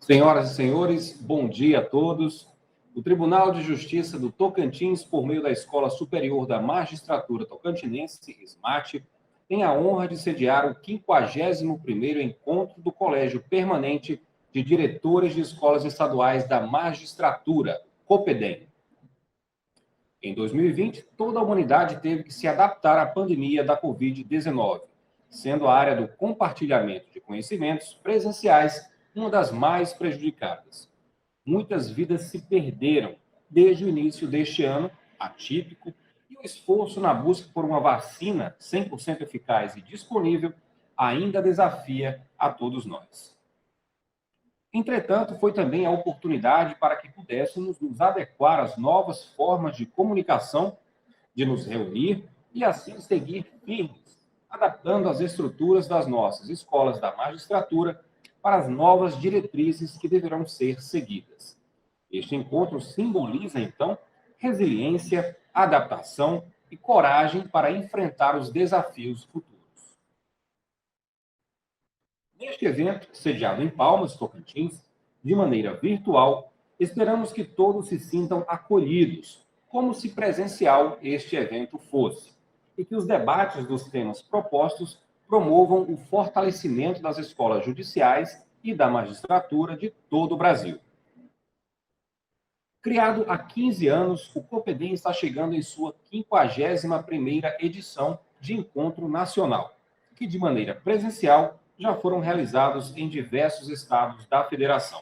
Senhoras e senhores, bom dia a todos. O Tribunal de Justiça do Tocantins, por meio da Escola Superior da Magistratura Tocantinense, SMAT, tem a honra de sediar o 51º Encontro do Colégio Permanente de Diretores de Escolas Estaduais da Magistratura, COPEDEM. Em 2020, toda a humanidade teve que se adaptar à pandemia da Covid-19, sendo a área do compartilhamento de conhecimentos presenciais uma das mais prejudicadas. Muitas vidas se perderam desde o início deste ano, atípico, e o esforço na busca por uma vacina 100% eficaz e disponível ainda desafia a todos nós. Entretanto, foi também a oportunidade para que pudéssemos nos adequar às novas formas de comunicação, de nos reunir e assim seguir firmes, adaptando as estruturas das nossas escolas da magistratura para as novas diretrizes que deverão ser seguidas. Este encontro simboliza, então, resiliência, adaptação e coragem para enfrentar os desafios futuros. Neste evento, sediado em Palmas, Tocantins, de maneira virtual, esperamos que todos se sintam acolhidos, como se presencial este evento fosse, e que os debates dos temas propostos promovam o fortalecimento das escolas judiciais e da magistratura de todo o Brasil. Criado há 15 anos, o COPEDEM está chegando em sua 51ª edição de Encontro Nacional, que de maneira presencial já foram realizados em diversos estados da federação.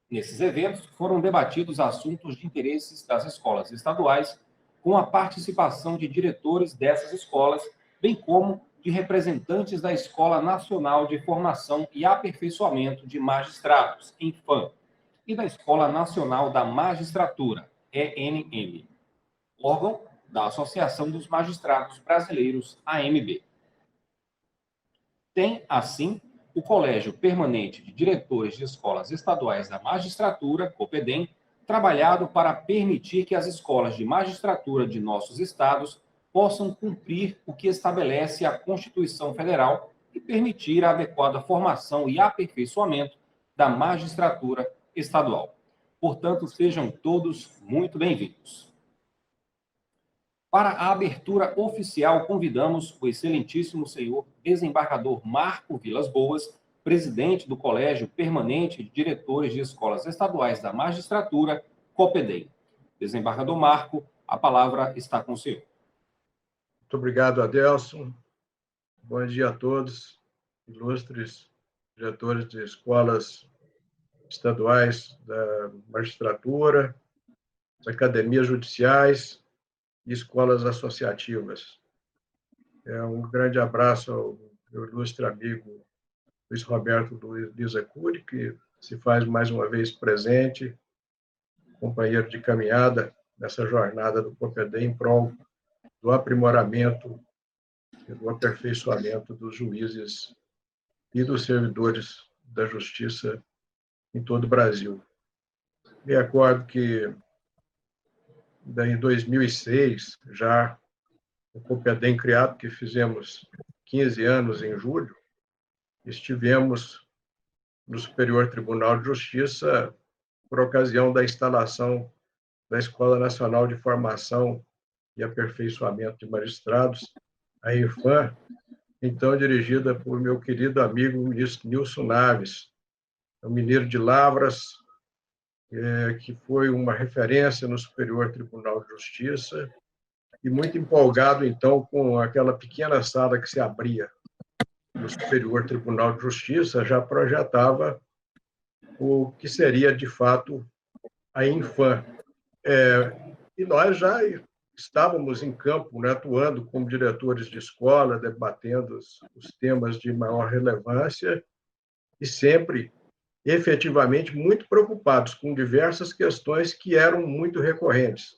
Nesses eventos, foram debatidos assuntos de interesses das escolas estaduais, com a participação de diretores dessas escolas, bem como de representantes da Escola Nacional de Formação e Aperfeiçoamento de Magistrados, ENFAM, e da Escola Nacional da Magistratura, ENM, órgão da Associação dos Magistrados Brasileiros, AMB. Tem, assim, o Colégio Permanente de Diretores de Escolas Estaduais da Magistratura, COPEDEM, trabalhado para permitir que as escolas de magistratura de nossos estados possam cumprir o que estabelece a Constituição Federal e permitir a adequada formação e aperfeiçoamento da magistratura estadual. Portanto, sejam todos muito bem-vindos. Para a abertura oficial, convidamos o excelentíssimo senhor desembargador Marco Vilas Boas, presidente do Colégio Permanente de Diretores de Escolas Estaduais da Magistratura, COPEDEM. Desembargador Marco, a palavra está com o senhor. Muito obrigado, Adelson. Bom dia a todos, ilustres diretores de escolas estaduais da magistratura, academias judiciais e escolas associativas. Um grande abraço ao meu ilustre amigo Luiz Roberto Lisa Cury, que se faz mais uma vez presente, companheiro de caminhada nessa jornada do COPEDEM em prol do aprimoramento e do aperfeiçoamento dos juízes e dos servidores da justiça em todo o Brasil. Me recordo que em 2006, já o COPEDEM criado, que fizemos 15 anos em julho, estivemos no Superior Tribunal de Justiça por ocasião da instalação da Escola Nacional de Formação e Aperfeiçoamento de Magistrados, a ENFAM, então dirigida por meu querido amigo o ministro Nilson Naves, um mineiro de Lavras, que foi uma referência no Superior Tribunal de Justiça, e muito empolgado, então, com aquela pequena sala que se abria no Superior Tribunal de Justiça, já projetava o que seria, de fato, a ENFAM. E nós já estávamos em campo, né, atuando como diretores de escola, debatendo os temas de maior relevância e sempre, efetivamente, muito preocupados com diversas questões que eram muito recorrentes.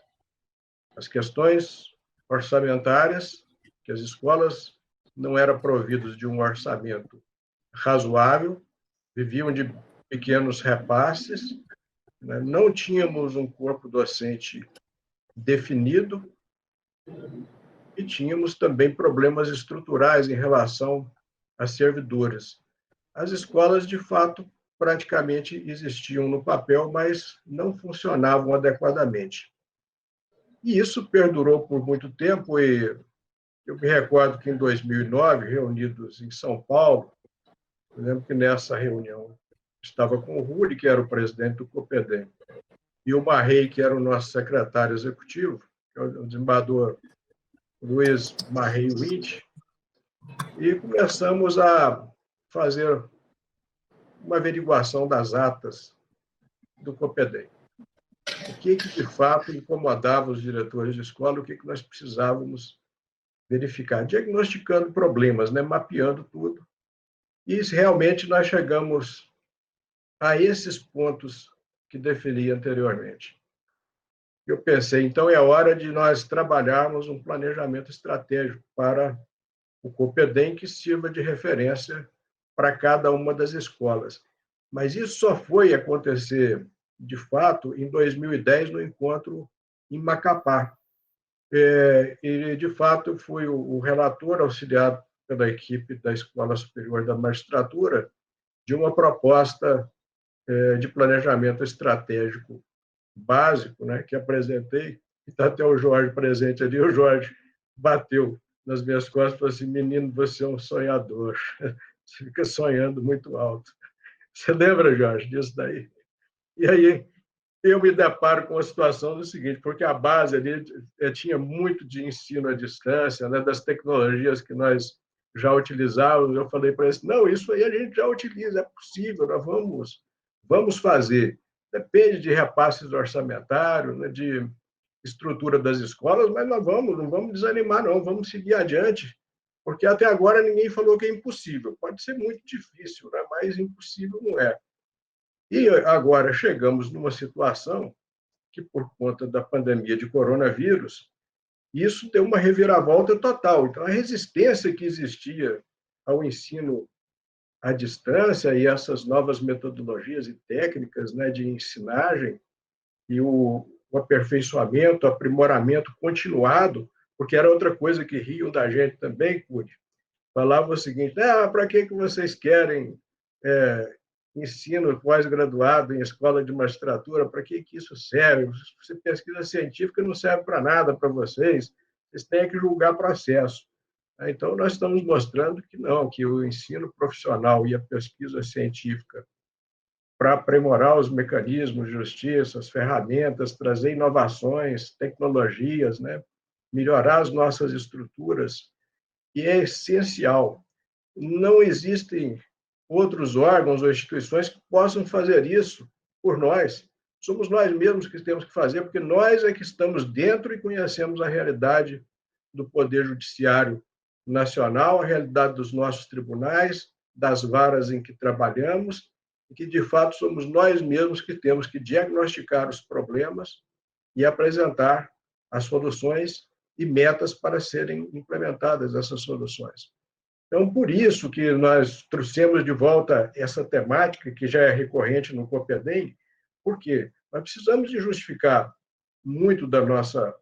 As questões orçamentárias, que as escolas não eram providas de um orçamento razoável, viviam de pequenos repasses, né? Não tínhamos um corpo docente definido e tínhamos também problemas estruturais em relação a servidores. As escolas, de fato, praticamente existiam no papel, mas não funcionavam adequadamente. E isso perdurou por muito tempo, e eu me recordo que em 2009, reunidos em São Paulo, eu lembro que nessa reunião estava com o Rulli, que era o presidente do Copedem, e o Marrei, que era o nosso secretário executivo, que é o desembargador Luiz Marrei Witt, e começamos a fazer uma averiguação das atas do Copedem. O que de fato incomodava os diretores de escola, o que nós precisávamos verificar, diagnosticando problemas, né, mapeando tudo. E realmente nós chegamos a esses pontos que defini anteriormente. Eu pensei, então é hora de nós trabalharmos um planejamento estratégico para o Copedem que sirva de referência para cada uma das escolas. Mas isso só foi acontecer, de fato, em 2010, no encontro em Macapá. E, de fato, eu fui o relator auxiliar pela equipe da Escola Superior da Magistratura de uma proposta de planejamento estratégico básico, né, que apresentei. Está até o Jorge presente ali. O Jorge bateu nas minhas costas e falou assim: menino, você é um sonhador. Você fica sonhando muito alto. Você lembra, Jorge, disso daí? E aí eu me deparo com a situação do seguinte, porque a base ali tinha muito de ensino à distância, né, das tecnologias que nós já utilizávamos. Eu falei para eles: não, isso aí a gente já utiliza, é possível, nós vamos fazer. Depende de repasses orçamentários, né, de estrutura das escolas, mas nós não vamos desanimar, não, vamos seguir adiante, porque até agora ninguém falou que é impossível. Pode ser muito difícil, né, mas impossível não é. E agora chegamos numa situação que, por conta da pandemia de coronavírus, isso deu uma reviravolta total. Então, a resistência que existia ao ensino à distância e essas novas metodologias e técnicas, né, de ensinagem e o aperfeiçoamento, o aprimoramento continuado, porque era outra coisa que riam da gente também, Curi. Falava o seguinte: para que vocês querem ensino pós-graduado em escola de magistratura? Para que isso serve? Se pesquisa científica não serve para nada para vocês, vocês têm que julgar processo. Então, nós estamos mostrando que não, que o ensino profissional e a pesquisa científica, para aprimorar os mecanismos de justiça, as ferramentas, trazer inovações, tecnologias, né? Melhorar as nossas estruturas, e é essencial. Não existem outros órgãos ou instituições que possam fazer isso por nós. Somos nós mesmos que temos que fazer, porque nós é que estamos dentro e conhecemos a realidade do Poder Judiciário Nacional, a realidade dos nossos tribunais, das varas em que trabalhamos, e que, de fato, somos nós mesmos que temos que diagnosticar os problemas e apresentar as soluções e metas para serem implementadas essas soluções. Então, por isso que nós trouxemos de volta essa temática, que já é recorrente no Copedem, porque nós precisamos de justificar muito da nossa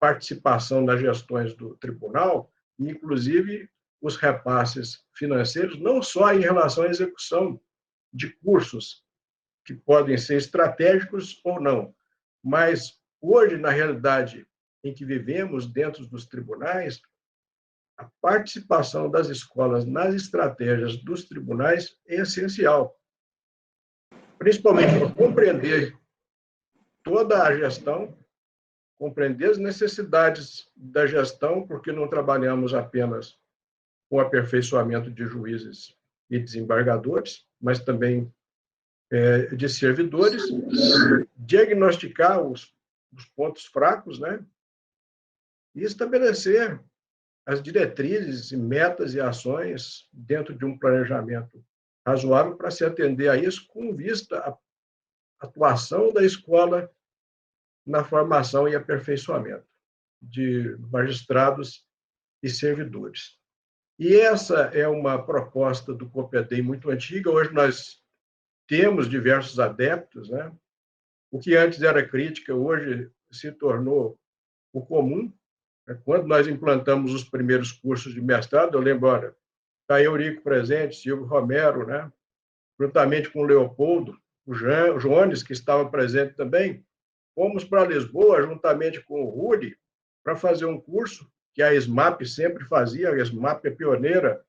participação nas gestões do tribunal, inclusive os repasses financeiros, não só em relação à execução de cursos, que podem ser estratégicos ou não, mas hoje, na realidade em que vivemos dentro dos tribunais, a participação das escolas nas estratégias dos tribunais é essencial, principalmente para compreender toda a gestão, compreender as necessidades da gestão, porque não trabalhamos apenas com aperfeiçoamento de juízes e desembargadores, mas também de servidores, diagnosticar os pontos fracos, né? E estabelecer as diretrizes, metas e ações dentro de um planejamento razoável para se atender a isso, com vista à atuação da escola na formação e aperfeiçoamento de magistrados e servidores. E essa é uma proposta do Copedem muito antiga. Hoje nós temos diversos adeptos, né? O que antes era crítica, hoje se tornou o comum. Quando nós implantamos os primeiros cursos de mestrado, eu lembro, olha, está Eurico presente, Silvio Romero, né? juntamente com o Leopoldo, o Jones, que estava presente também, fomos para Lisboa, juntamente com o Rudi, para fazer um curso que a SMAP sempre fazia. A SMAP é pioneira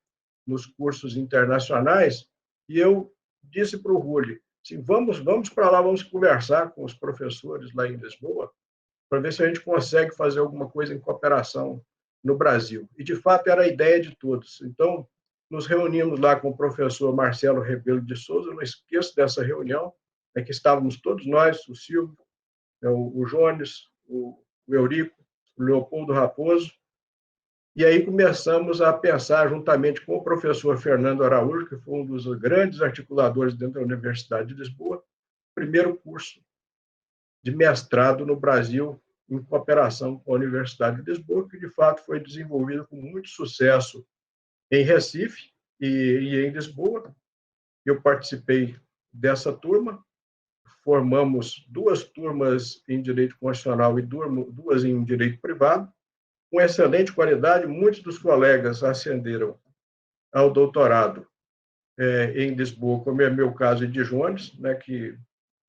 nos cursos internacionais, e eu disse para o Rudi, assim, vamos para lá, vamos conversar com os professores lá em Lisboa, para ver se a gente consegue fazer alguma coisa em cooperação no Brasil. E, de fato, era a ideia de todos. Então, nos reunimos lá com o professor Marcelo Rebelo de Souza, eu não esqueço dessa reunião, é que estávamos todos nós, o Silvio, o Jones, o Eurico, o Leopoldo Raposo, e aí começamos a pensar, juntamente com o professor Fernando Araújo, que foi um dos grandes articuladores dentro da Universidade de Lisboa, o primeiro curso de mestrado no Brasil em cooperação com a Universidade de Lisboa, que, de fato, foi desenvolvido com muito sucesso em Recife e em Lisboa. Eu participei dessa turma, formamos 2 turmas em Direito Constitucional e 2 em Direito Privado, com excelente qualidade. Muitos dos colegas ascenderam ao doutorado em Lisboa, como é meu caso e de Jones, né, que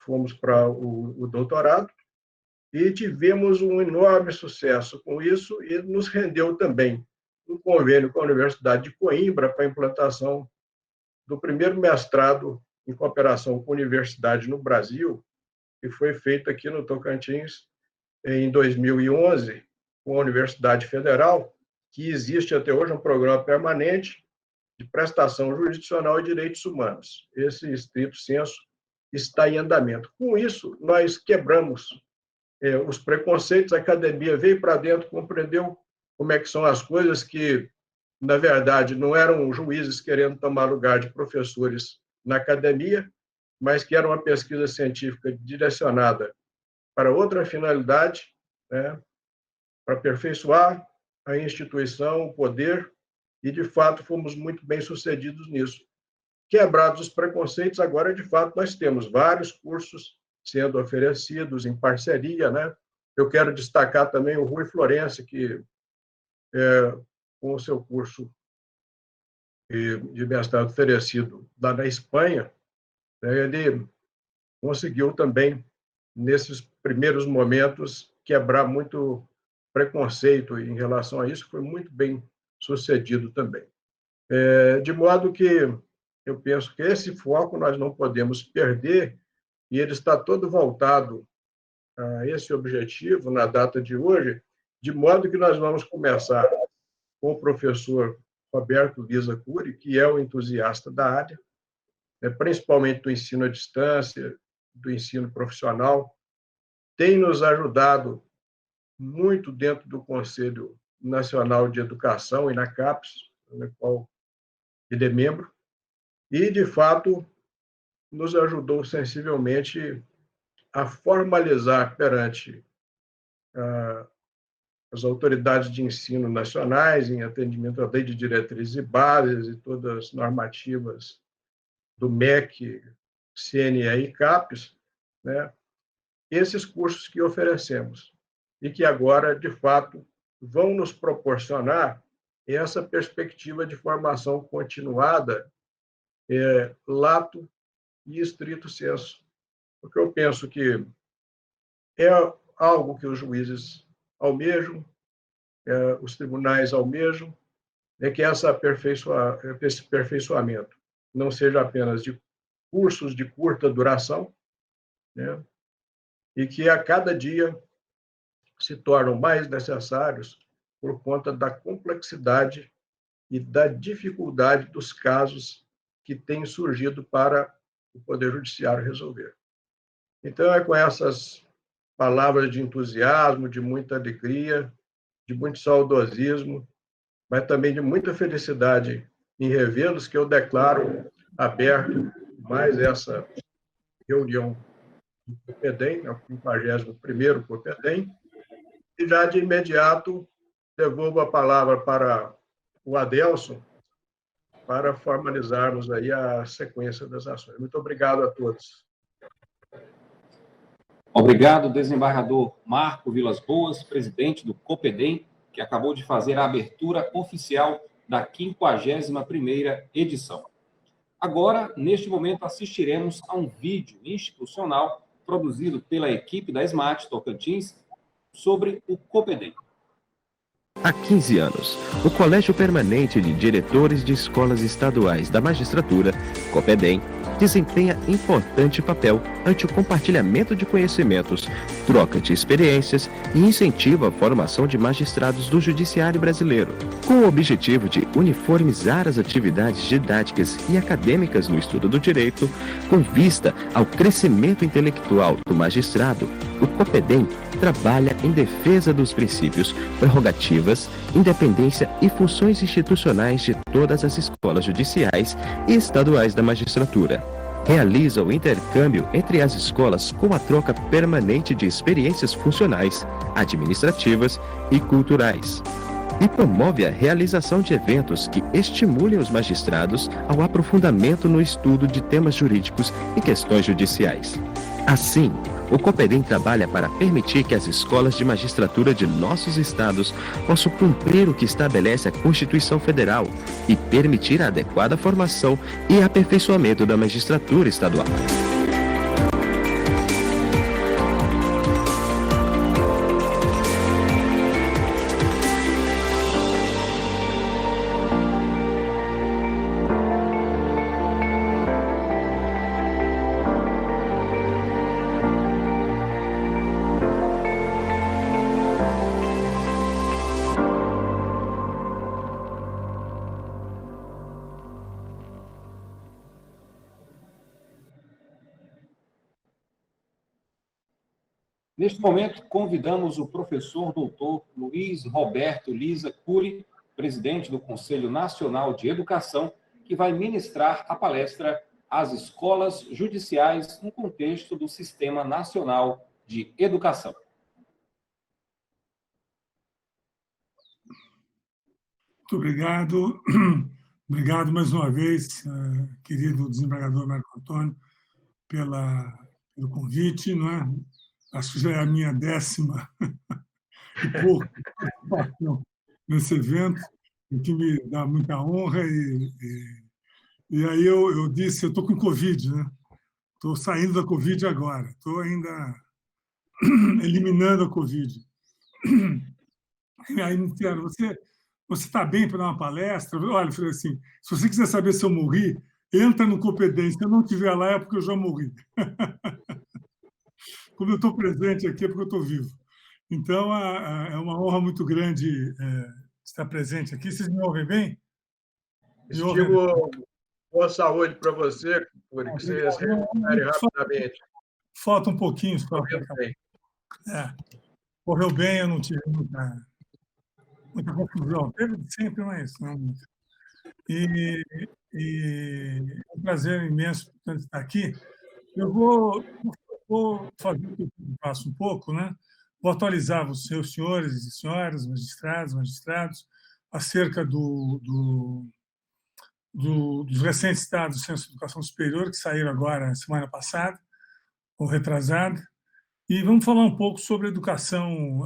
fomos para o doutorado, e tivemos um enorme sucesso com isso, e nos rendeu também um convênio com a Universidade de Coimbra para a implantação do primeiro mestrado em cooperação com a universidade no Brasil, que foi feito aqui no Tocantins em 2011, com a Universidade Federal, que existe até hoje um programa permanente de prestação jurisdicional e direitos humanos. Esse estrito senso está em andamento. Com isso, nós quebramos os preconceitos, a academia veio para dentro, compreendeu como é que são as coisas, que, na verdade, não eram juízes querendo tomar lugar de professores na academia, mas que era uma pesquisa científica direcionada para outra finalidade, né, para aperfeiçoar a instituição, o poder, e, de fato, fomos muito bem-sucedidos nisso. Quebrados os preconceitos, agora, de fato, nós temos vários cursos sendo oferecidos em parceria, né? Eu quero destacar também o Rui Florencio, que, com o seu curso de mestrado oferecido lá na Espanha, ele conseguiu também, nesses primeiros momentos, quebrar muito preconceito em relação a isso, foi muito bem sucedido também. De modo que eu penso que esse foco nós não podemos perder, e ele está todo voltado a esse objetivo na data de hoje, de modo que nós vamos começar com o professor Roberto Lisa Cury, que é o entusiasta da área, principalmente do ensino à distância, do ensino profissional, tem nos ajudado muito dentro do Conselho Nacional de Educação e na CAPES, na qual ele é membro, e, de fato, nos ajudou sensivelmente a formalizar perante as autoridades de ensino nacionais, em atendimento à Lei de Diretrizes e Bases e todas as normativas do MEC, CNE e CAPES, né, esses cursos que oferecemos e que agora, de fato, vão nos proporcionar essa perspectiva de formação continuada, lato e estrito sensu. Porque eu penso que é algo que os juízes almejam, os tribunais almejam, que esse aperfeiçoamento não seja apenas de cursos de curta duração, né, e que a cada dia se tornam mais necessários por conta da complexidade e da dificuldade dos casos que têm surgido para o Poder Judiciário resolver. Então, é com essas palavras de entusiasmo, de muita alegria, de muito saudosismo, mas também de muita felicidade em revê-los, que eu declaro aberto mais essa reunião do COPEDEM, o 51º COPEDEM, e já de imediato devolvo a palavra para o Adelson para formalizarmos aí a sequência das ações. Muito obrigado a todos. Obrigado, desembargador Marco Vilas Boas, presidente do COPEDEM, que acabou de fazer a abertura oficial da 51ª edição. Agora, neste momento, assistiremos a um vídeo institucional produzido pela equipe da SMAT Tocantins sobre o Copedem. Há 15 anos, o Colégio Permanente de Diretores de Escolas Estaduais da Magistratura, Copedem, desempenha importante papel ante o compartilhamento de conhecimentos, troca de experiências e incentiva a formação de magistrados do Judiciário brasileiro. Com o objetivo de uniformizar as atividades didáticas e acadêmicas no estudo do direito, com vista ao crescimento intelectual do magistrado, o Copedem trabalha em defesa dos princípios, prerrogativas, independência e funções institucionais de todas as escolas judiciais e estaduais da magistratura. Realiza o intercâmbio entre as escolas com a troca permanente de experiências funcionais, administrativas e culturais. E promove a realização de eventos que estimulem os magistrados ao aprofundamento no estudo de temas jurídicos e questões judiciais. Assim, o Copedem trabalha para permitir que as escolas de magistratura de nossos estados possam cumprir o que estabelece a Constituição Federal e permitir a adequada formação e aperfeiçoamento da magistratura estadual. Neste momento, convidamos o professor doutor Luiz Roberto Lisa Cury, presidente do Conselho Nacional de Educação, que vai ministrar a palestra As Escolas Judiciais no Contexto do Sistema Nacional de Educação. Muito obrigado. Obrigado mais uma vez, querido desembargador Marco Antônio, pelo convite, não é? Acho que já é a minha 10ª e pouco participação nesse evento, o que me dá muita honra. E aí eu disse, eu estou com Covid, né? Estou saindo da Covid agora, estou ainda eliminando a Covid. E aí me disseram, você está bem para dar uma palestra? Olha, eu falei assim, se você quiser saber se eu morri, entra no Copedem, se eu não estiver lá é porque eu já morri. Como eu estou presente aqui, é porque eu estou vivo. Então, é uma honra muito grande estar presente aqui. Vocês me ouvem bem? Estivo boa saúde para você, Cury, que você se recupere rapidamente. Falta um pouquinho só. Correu bem, eu não tive muita confusão. Teve sempre, mas não muito. E é um prazer imenso, portanto, estar aqui. Eu vou fazer o que eu faço um pouco, né? Vou atualizar os seus senhores e senhoras, magistrados, acerca dos recentes dados do Censo de Educação Superior, que saíram agora semana passada, ou retrasada, e vamos falar um pouco sobre a educação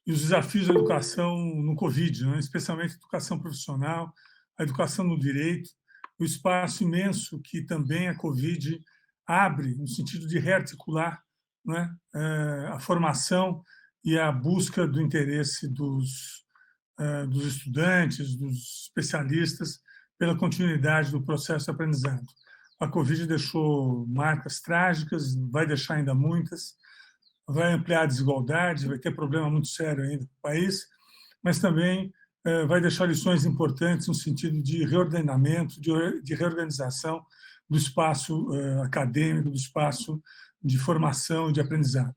e os desafios da educação no Covid, né? Especialmente a educação profissional, a educação no direito, o espaço imenso que também a Covid abre no sentido de rearticular, né, a formação e a busca do interesse dos estudantes, dos especialistas, pela continuidade do processo de aprendizado. A Covid deixou marcas trágicas, vai deixar ainda muitas, vai ampliar a desigualdade, vai ter problema muito sério ainda no país, mas também vai deixar lições importantes no sentido de reordenamento, de reorganização do espaço acadêmico, do espaço de formação e de aprendizado.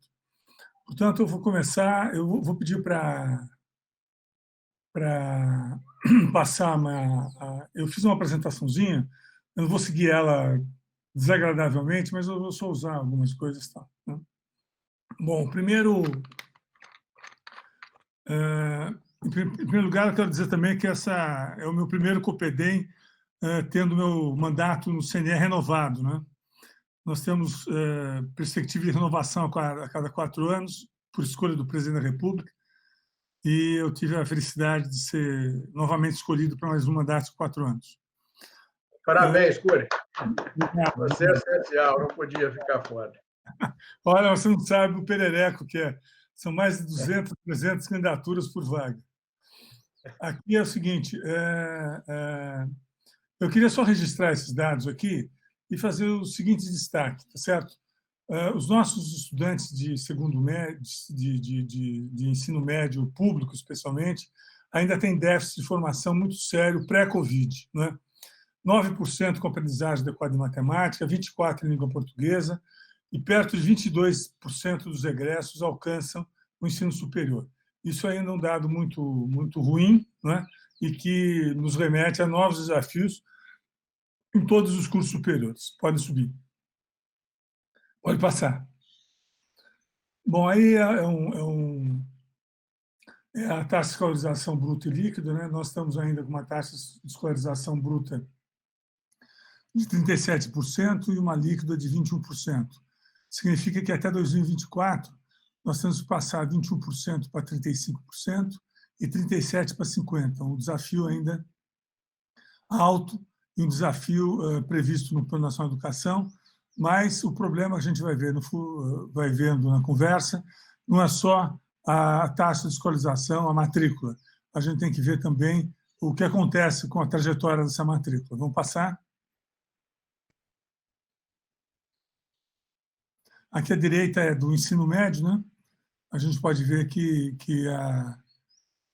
Portanto, eu vou começar, eu vou pedir para passar eu fiz uma apresentaçãozinha, eu não vou seguir ela desagradavelmente, mas eu vou só usar algumas coisas. Tá, né? Bom, primeiro, em primeiro lugar, eu quero dizer também que essa é o meu primeiro Copedem tendo meu mandato no CNE renovado, né? Nós temos perspectiva de renovação a cada 4 anos, por escolha do presidente da República, e eu tive a felicidade de ser novamente escolhido para mais um mandato de 4 anos. Parabéns, Cury. Você é essencial, não podia ficar fora. Olha, você não sabe o perereco que é. São mais de 200, 300 candidaturas por vaga. Aqui é o seguinte, eu queria só registrar esses dados aqui e fazer o seguinte destaque, tá certo? Os nossos estudantes de segundo médio, de ensino médio público, especialmente, ainda têm déficit de formação muito sério pré-Covid, né? 9% com aprendizagem adequada em matemática, 24% em língua portuguesa, e perto de 22% dos egressos alcançam o ensino superior. Isso ainda é um dado muito, muito ruim, né? E que nos remete a novos desafios em todos os cursos superiores. Pode subir. Pode passar. Bom, aí é a taxa de escolarização bruta e líquida, né? Nós estamos ainda com uma taxa de escolarização bruta de 37% e uma líquida de 21%. Significa que até 2024 nós temos que passar 21% para 35% e 37% para 50%. Um desafio ainda alto e um desafio previsto no Plano Nacional de Educação, mas o problema que a gente vai vendo na conversa não é só a taxa de escolarização, a matrícula. A gente tem que ver também o que acontece com a trajetória dessa matrícula. Vamos passar? Aqui à direita é do ensino médio, né? A gente pode ver que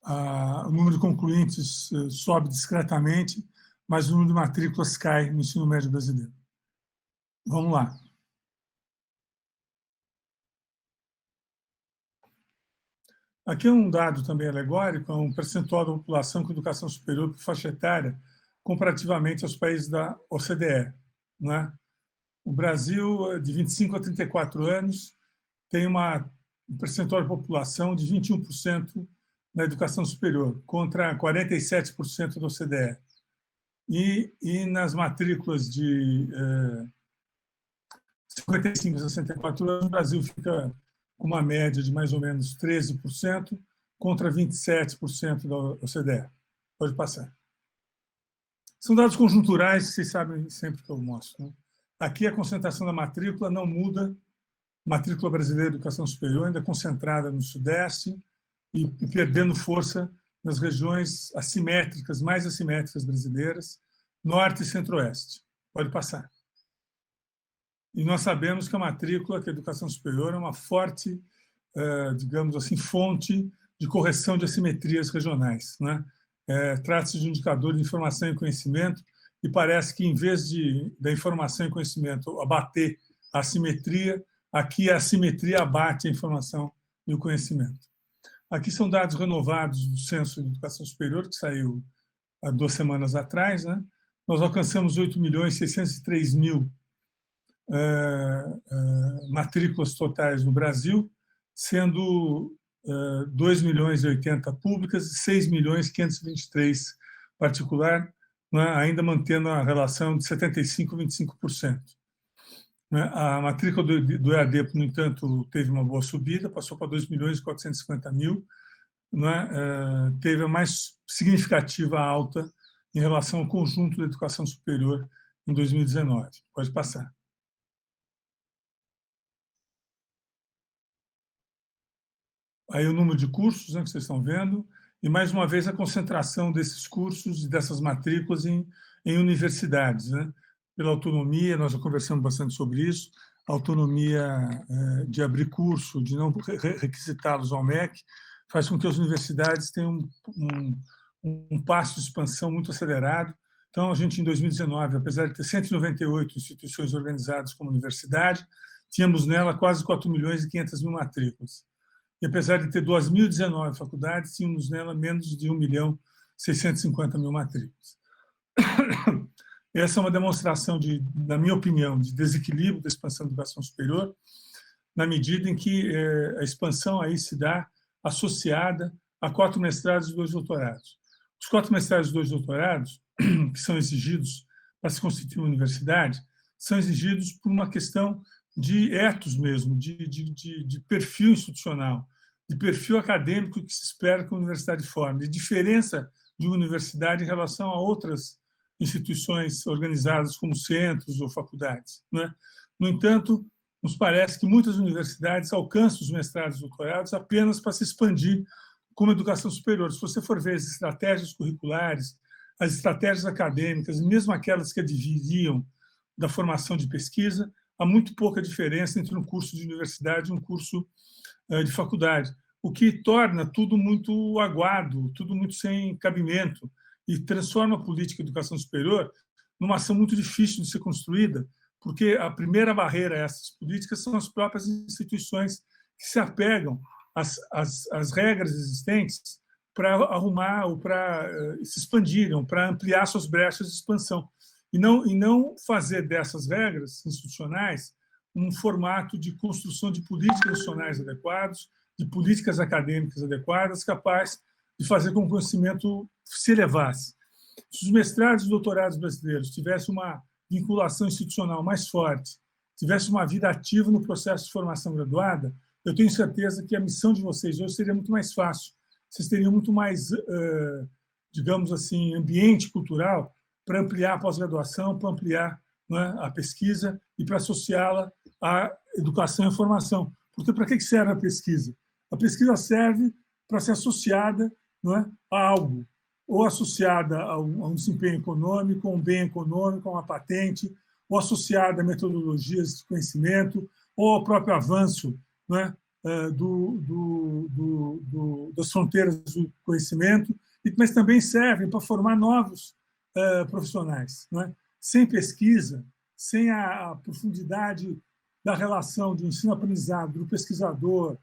o número de concluintes sobe discretamente, mas o número de matrículas cai no ensino médio brasileiro. Vamos lá. Aqui é um dado também alegórico, é um percentual da população com educação superior por faixa etária comparativamente aos países da OCDE, não é? O Brasil, de 25 a 34 anos, tem um percentual de população de 21% na educação superior, contra 47% da OCDE. E nas matrículas de 55 a 64 anos, o Brasil fica com uma média de mais ou menos 13%, contra 27% da OCDE. Pode passar. São dados conjunturais que vocês sabem sempre que eu mostro, né? Aqui a concentração da matrícula não muda. Matrícula brasileira de educação superior ainda concentrada no Sudeste e perdendo força nas regiões assimétricas, mais assimétricas brasileiras, Norte e Centro-Oeste. Pode passar. E nós sabemos que a matrícula, que a educação superior, é uma forte, digamos assim, fonte de correção de assimetrias regionais, né? Trata-se de um indicador de informação e conhecimento, e parece que, em vez da informação e conhecimento abater a assimetria, aqui a assimetria abate a informação e o conhecimento. Aqui são dados renovados do Censo de Educação Superior, que saiu há 2 semanas atrás, né? Nós alcançamos 8.603.000 matrículas totais no Brasil, sendo 2.080.000 públicas e 6.523.000 particular, né, ainda mantendo a relação de 75% a 25%. Né? A matrícula do EAD, no entanto, teve uma boa subida, passou para 2.450.000, né? Teve a mais significativa alta em relação ao conjunto da educação superior em 2019. Pode passar. Aí o número de cursos, né, que vocês estão vendo, e, mais uma vez, a concentração desses cursos e dessas matrículas em universidades, né? Pela autonomia, nós já conversamos bastante sobre isso, a autonomia de abrir curso, de não requisitá-los ao MEC, faz com que as universidades tenham um passo de expansão muito acelerado. Então, a gente, em 2019, apesar de ter 198 instituições organizadas como universidade, tínhamos nela quase 4.500.000 matrículas. E, apesar de ter 2.019 faculdades, tínhamos nela menos de 1.650.000 matrículas. Essa é uma demonstração, na minha opinião, de desequilíbrio da expansão da educação superior, na medida em que a expansão aí se dá associada a 4 mestrados e 2 doutorados. Os 4 mestrados e 2 doutorados, que são exigidos para se constituir uma universidade, são exigidos por uma questão de ethos mesmo, de perfil institucional, de perfil acadêmico que se espera que a universidade forme, de diferença de uma universidade em relação a outras instituições organizadas como centros ou faculdades, né? No entanto, nos parece que muitas universidades alcançam os mestrados e doutorados apenas para se expandir como educação superior. Se você for ver as estratégias curriculares, as estratégias acadêmicas, mesmo aquelas que adviriam da formação de pesquisa, há muito pouca diferença entre um curso de universidade e um curso de faculdade, o que torna tudo muito aguado, tudo muito sem cabimento, e transforma a política de educação superior numa ação muito difícil de ser construída, porque a primeira barreira a essas políticas são as próprias instituições que se apegam às regras existentes para arrumar ou para se expandirem, para ampliar suas brechas de expansão, e não fazer dessas regras institucionais um formato de construção de políticas institucionais adequados, de políticas acadêmicas adequadas, capaz de fazer com que o conhecimento se elevasse. Se os mestrados e doutorados brasileiros tivessem uma vinculação institucional mais forte, tivessem uma vida ativa no processo de formação graduada, eu tenho certeza que a missão de vocês hoje seria muito mais fácil. Vocês teriam muito mais, digamos assim, ambiente cultural para ampliar a pós-graduação, para ampliar, né, a pesquisa e para associá-la à educação e à formação. Porque para que serve a pesquisa? A pesquisa serve para ser associada, não é, a algo, ou associada a um desempenho econômico, a um bem econômico, a uma patente, ou associada a metodologias de conhecimento, ou ao próprio avanço, não é, das fronteiras do conhecimento, mas também servem para formar novos profissionais. Não é? Sem pesquisa, sem a profundidade da relação do ensino-aprendizado, do pesquisador,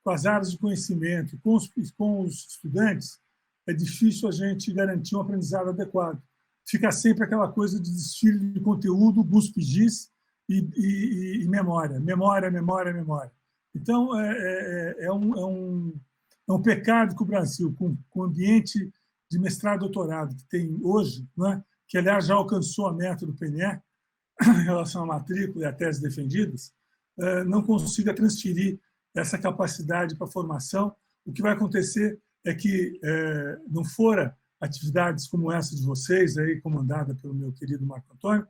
com as áreas de conhecimento, com os estudantes, é difícil a gente garantir um aprendizado adequado. Fica sempre aquela coisa de desfile de conteúdo, busca-giz e memória. Memória, memória, memória. Então, é um pecado que o Brasil, com o ambiente de mestrado e doutorado que tem hoje, né, que, aliás, já alcançou a meta do PNE em relação à matrícula e à tese defendidas, não consiga transferir essa capacidade para a formação. O que vai acontecer é que, não fora atividades como essa de vocês, aí, comandada pelo meu querido Marco Antônio,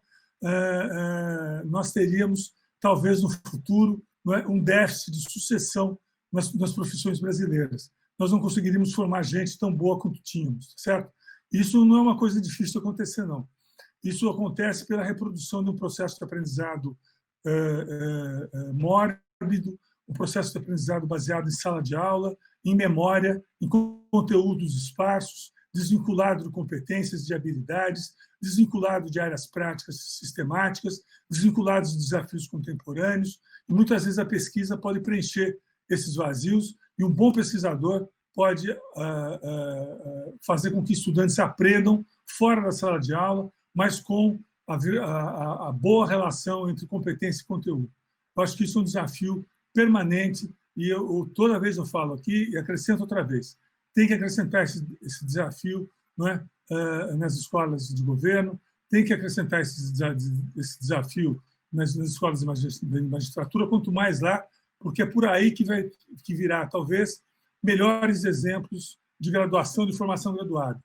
nós teríamos, talvez no futuro, um déficit de sucessão nas profissões brasileiras. Nós não conseguiríamos formar gente tão boa quanto tínhamos, certo? Isso não é uma coisa difícil de acontecer, não. Isso acontece pela reprodução de um processo de aprendizado mórbido, um processo de aprendizado baseado em sala de aula, em memória, em conteúdos esparsos, desvinculado de competências, de habilidades, desvinculado de áreas práticas sistemáticas, desvinculado de desafios contemporâneos, e muitas vezes a pesquisa pode preencher esses vazios, e um bom pesquisador pode fazer com que estudantes aprendam fora da sala de aula, mas com a boa relação entre competência e conteúdo. Eu acho que isso é um desafio permanente, e toda vez eu falo aqui e acrescento outra vez, tem que acrescentar esse desafio, não é, nas escolas de governo, tem que acrescentar esse desafio nas escolas de magistratura, quanto mais lá, porque é por aí que virá, talvez, melhores exemplos de graduação e de formação graduada.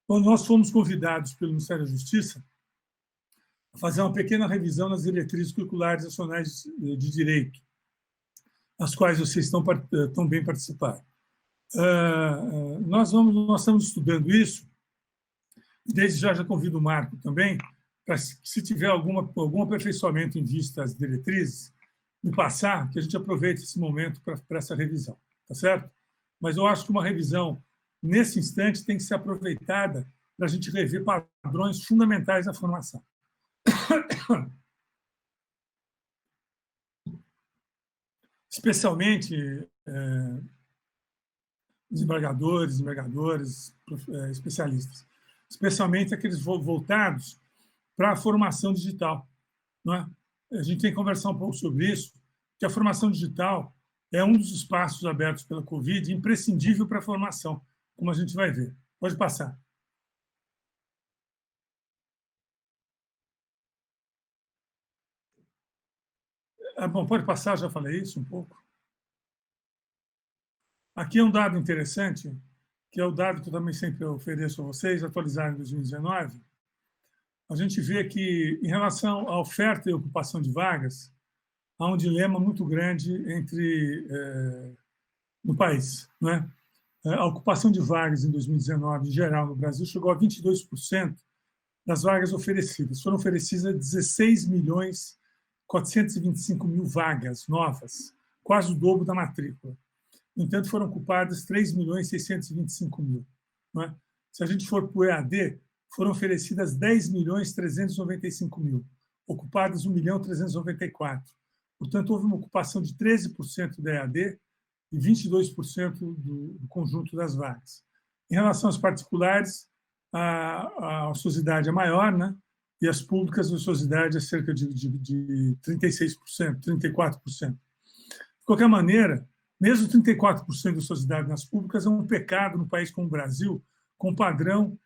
Quando nós fomos convidados pelo Ministério da Justiça a fazer uma pequena revisão nas diretrizes curriculares nacionais de direito, as quais vocês estão bem participando. Nós estamos estudando isso, e desde já convido o Marco também, para, se tiver algum aperfeiçoamento em vista às diretrizes, me passar, que a gente aproveite esse momento para essa revisão, tá certo? Mas eu acho que uma revisão, nesse instante, tem que ser aproveitada para a gente rever padrões fundamentais da formação. Especialmente desembargadores, especialistas. Especialmente aqueles voltados para a formação digital. Não é? A gente tem que conversar um pouco sobre isso, que a formação digital é um dos espaços abertos pela Covid, imprescindível para a formação, como a gente vai ver. Pode passar. Bom, pode passar, já falei isso um pouco. Aqui é um dado interessante, que é o dado que eu também sempre ofereço a vocês, atualizado em 2019, a gente vê que, em relação à oferta e ocupação de vagas, há um dilema muito grande no país, né? A ocupação de vagas em 2019, em geral, no Brasil, chegou a 22% das vagas oferecidas. Foram oferecidas 16.425.000 vagas novas, quase o dobro da matrícula. No entanto, foram ocupadas 3.625.000. Né? Se a gente for para o EAD, foram oferecidas 10.395.000, ocupadas 1.394.000. Portanto, houve uma ocupação de 13% da EAD e 22% do conjunto das vagas. Em relação às particulares, a ociosidade é maior, né? E as públicas, a ociosidade é cerca de 36%, 34%. De qualquer maneira, mesmo 34% de ociosidade nas públicas é um pecado no país como o Brasil, com padrão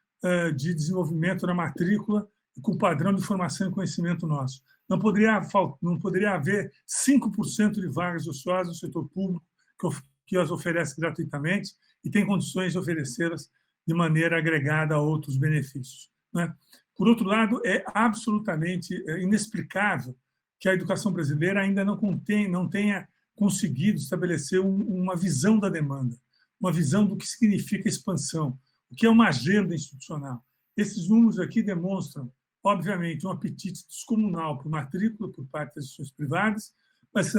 de desenvolvimento na matrícula e com padrão de formação e conhecimento nosso. Não poderia haver 5% de vagas ociosas no setor público que as oferece gratuitamente e tem condições de oferecê-las de maneira agregada a outros benefícios. Né? Por outro lado, é absolutamente inexplicável que a educação brasileira ainda não tenha conseguido estabelecer uma visão da demanda, uma visão do que significa expansão, o que é uma agenda institucional. Esses números aqui demonstram, obviamente, um apetite descomunal por matrícula por parte das instituições privadas, mas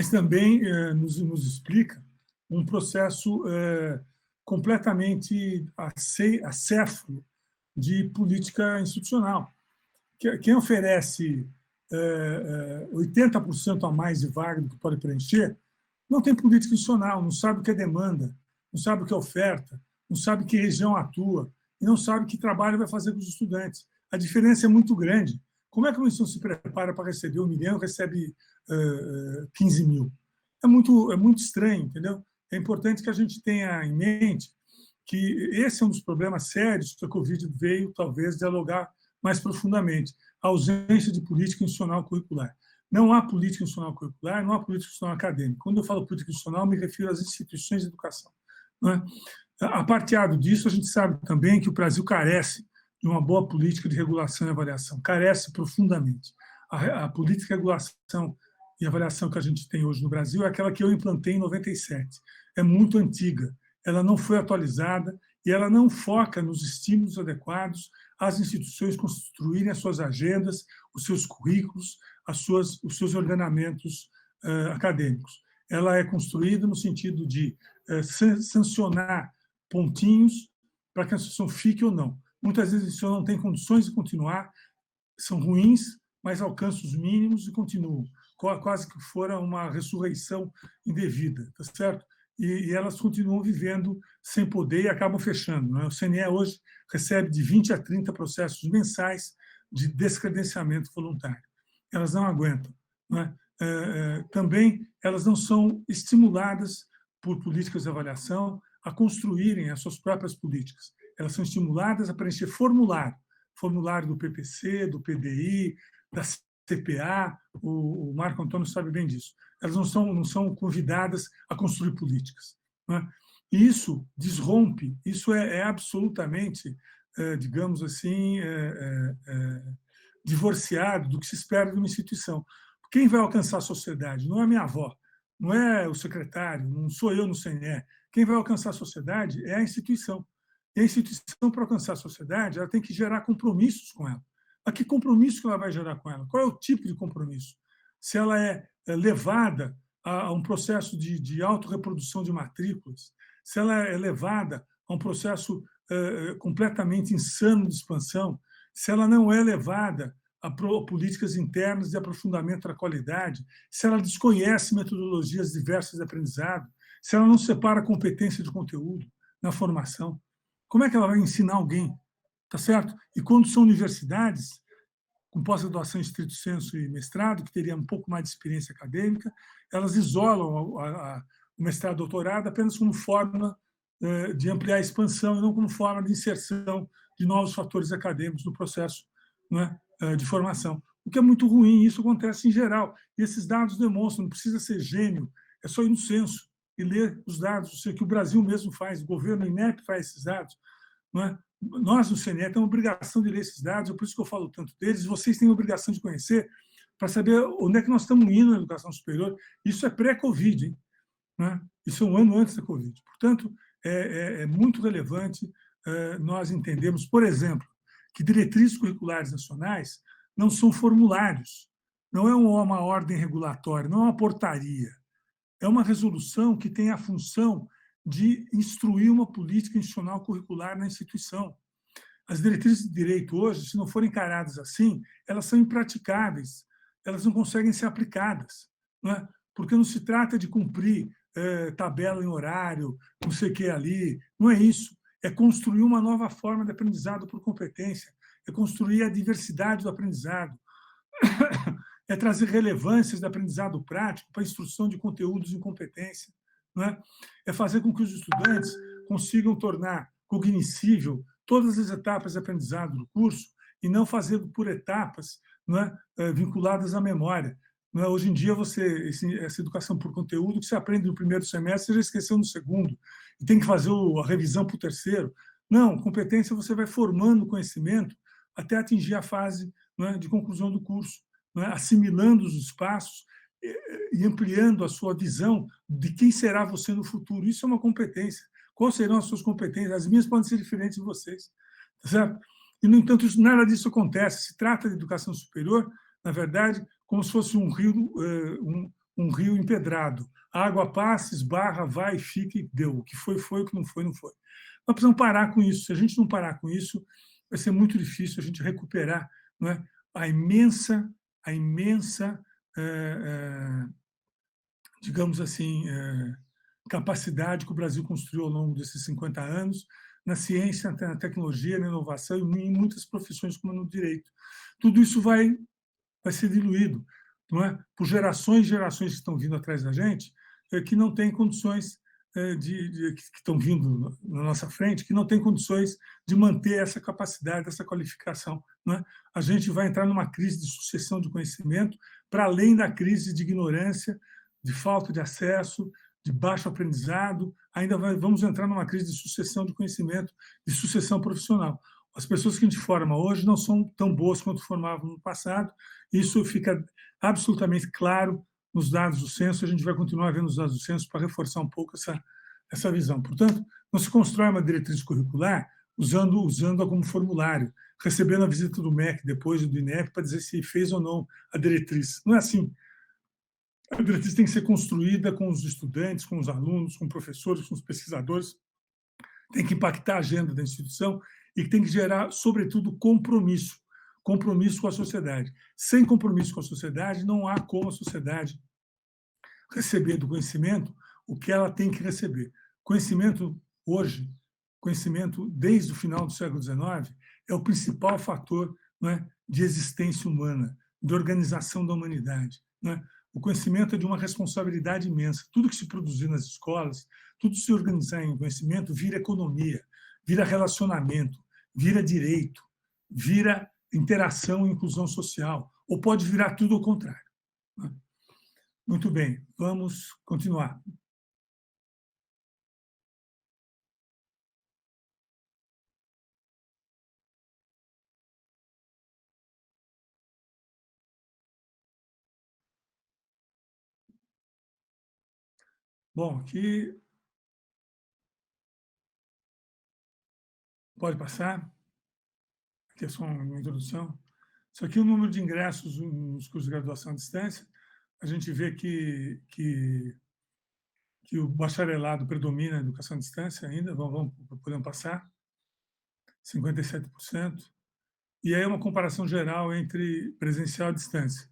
também nos explica um processo completamente acéfalo de política institucional. Quem oferece 80% a mais de vaga do que pode preencher não tem política institucional, não sabe o que é demanda, não sabe o que é oferta, não sabe que região atua e não sabe que trabalho vai fazer com os estudantes. A diferença é muito grande. Como é que uma instituição se prepara para receber 1 milhão e recebe 15 mil? É muito estranho, entendeu? É importante que a gente tenha em mente que esse é um dos problemas sérios que a Covid veio, talvez, dialogar mais profundamente. A ausência de política institucional curricular. Não há política institucional curricular, não há política institucional acadêmica. Quando eu falo política institucional, me refiro às instituições de educação. Não é? Aparteado disso, a gente sabe também que o Brasil carece de uma boa política de regulação e avaliação. Carece profundamente. A política de regulação e avaliação que a gente tem hoje no Brasil é aquela que eu implantei em 97. É muito antiga, ela não foi atualizada e ela não foca nos estímulos adequados às instituições construírem as suas agendas, os seus currículos, os seus ordenamentos acadêmicos. Ela é construída no sentido de sancionar pontinhos para que a instituição fique ou não. Muitas vezes a instituição não tem condições de continuar, são ruins, mas alcançam os mínimos e continuam, quase que fora uma ressurreição indevida, tá certo? E elas continuam vivendo sem poder e acabam fechando. Não é? O CNE hoje recebe de 20 a 30 processos mensais de descredenciamento voluntário. Elas não aguentam. Não é? Também elas não são estimuladas por políticas de avaliação a construírem as suas próprias políticas. Elas são estimuladas a preencher formulário do PPC, do PDI, da CPA, o Marco Antônio sabe bem disso. Elas não são convidadas a construir políticas. Né? E isso desrompe, isso é absolutamente, digamos assim, divorciado do que se espera de uma instituição. Quem vai alcançar a sociedade? Não é minha avó, não é o secretário, não sou eu no CNE. Quem vai alcançar a sociedade é a instituição. E a instituição, para alcançar a sociedade, ela tem que gerar compromissos com ela. A que compromisso que ela vai gerar com ela? Qual é o tipo de compromisso? Se ela é levada a um processo de autorreprodução de matrículas, se ela é levada a um processo completamente insano de expansão, se ela não é levada a políticas internas de aprofundamento da qualidade, se ela desconhece metodologias diversas de aprendizado, se ela não separa competência de conteúdo na formação, como é que ela vai ensinar alguém? Tá certo? E quando são universidades, com pós-graduação em estrito sensu e mestrado, que teriam um pouco mais de experiência acadêmica, elas isolam o mestrado e doutorado apenas como forma de ampliar a expansão e não como forma de inserção de novos fatores acadêmicos no processo, né, de formação. O que é muito ruim, isso acontece em geral. E esses dados demonstram, não precisa ser gênio, é só ir no censo e ler os dados, o que o Brasil mesmo faz, o governo, o INEP faz esses dados. não é? Nós, no CNE, temos a obrigação de ler esses dados, é por isso que eu falo tanto deles, vocês têm a obrigação de conhecer para saber onde é que nós estamos indo na educação superior. Isso é pré-Covid, hein? Né? Isso é um ano antes da Covid. Portanto, é muito relevante nós entendemos, por exemplo, que diretrizes curriculares nacionais não são formulários, não é uma ordem regulatória, não é uma portaria. É uma resolução que tem a função de instruir uma política institucional curricular na instituição. As diretrizes de direito hoje, se não forem encaradas assim, elas são impraticáveis, elas não conseguem ser aplicadas, não é? Porque não se trata de cumprir tabela em horário, não sei o que ali, não é isso. É construir uma nova forma de aprendizado por competência, é construir a diversidade do aprendizado, é trazer relevâncias do aprendizado prático para a instrução de conteúdos em competência, não é? É fazer com que os estudantes consigam tornar cognoscível todas as etapas de aprendizado do curso e não fazendo por etapas, não é, vinculadas à memória. Não é? Hoje em dia, essa educação por conteúdo que você aprende no primeiro semestre, você já esqueceu no segundo, e tem que fazer a revisão para o terceiro. Não, competência você vai formando conhecimento até atingir a fase, não é, de conclusão do curso, não é, assimilando os espaços e ampliando a sua visão de quem será você no futuro. Isso é uma competência. Quais serão as suas competências? As minhas podem ser diferentes de vocês. Tá certo? E, no entanto, nada disso acontece. Se trata de educação superior, na verdade, como se fosse um rio empedrado. A água passa, esbarra, vai, fica e deu. O que foi, foi. O que não foi, não foi. Nós precisamos parar com isso. Se a gente não parar com isso, vai ser muito difícil a gente recuperar, não é, a imensa digamos assim, capacidade que o Brasil construiu ao longo desses 50 anos na ciência, na tecnologia, na inovação e em muitas profissões como no direito. Tudo isso vai ser diluído, não é? Por gerações e gerações que estão vindo atrás da gente, que não têm condições que estão vindo na nossa frente, que não têm condições de manter essa capacidade, essa qualificação. Não é? A gente vai entrar numa crise de sucessão de conhecimento, para além da crise de ignorância, de falta de acesso, de baixo aprendizado, vamos entrar numa crise de sucessão de conhecimento, de sucessão profissional. As pessoas que a gente forma hoje não são tão boas quanto formavam no passado. Isso fica absolutamente claro nos dados do censo. A gente vai continuar vendo os dados do censo para reforçar um pouco essa visão. Portanto, não se constrói uma diretriz curricular usando-a como formulário, recebendo a visita do MEC depois do INEP para dizer se fez ou não a diretriz. Não é assim. A diretriz tem que ser construída com os estudantes, com os alunos, com professores, com os pesquisadores, tem que impactar a agenda da instituição e tem que gerar, sobretudo, compromisso com a sociedade. Sem compromisso com a sociedade, não há como a sociedade receber do conhecimento o que ela tem que receber. Conhecimento, hoje, conhecimento desde o final do século XIX, é o principal fator, não é, de existência humana, de organização da humanidade. Não é? O conhecimento é de uma responsabilidade imensa. Tudo que se produzir nas escolas, tudo que se organizar em conhecimento, vira economia, vira relacionamento, vira direito, vira interação e inclusão social, ou pode virar tudo ao contrário. Muito bem, vamos continuar. Bom, aqui pode passar. Aqui é só uma introdução. Isso aqui é o número de ingressos nos cursos de graduação à distância. A gente vê que o bacharelado predomina a educação à distância ainda, podemos passar, 57%. E aí é uma comparação geral entre presencial e distância.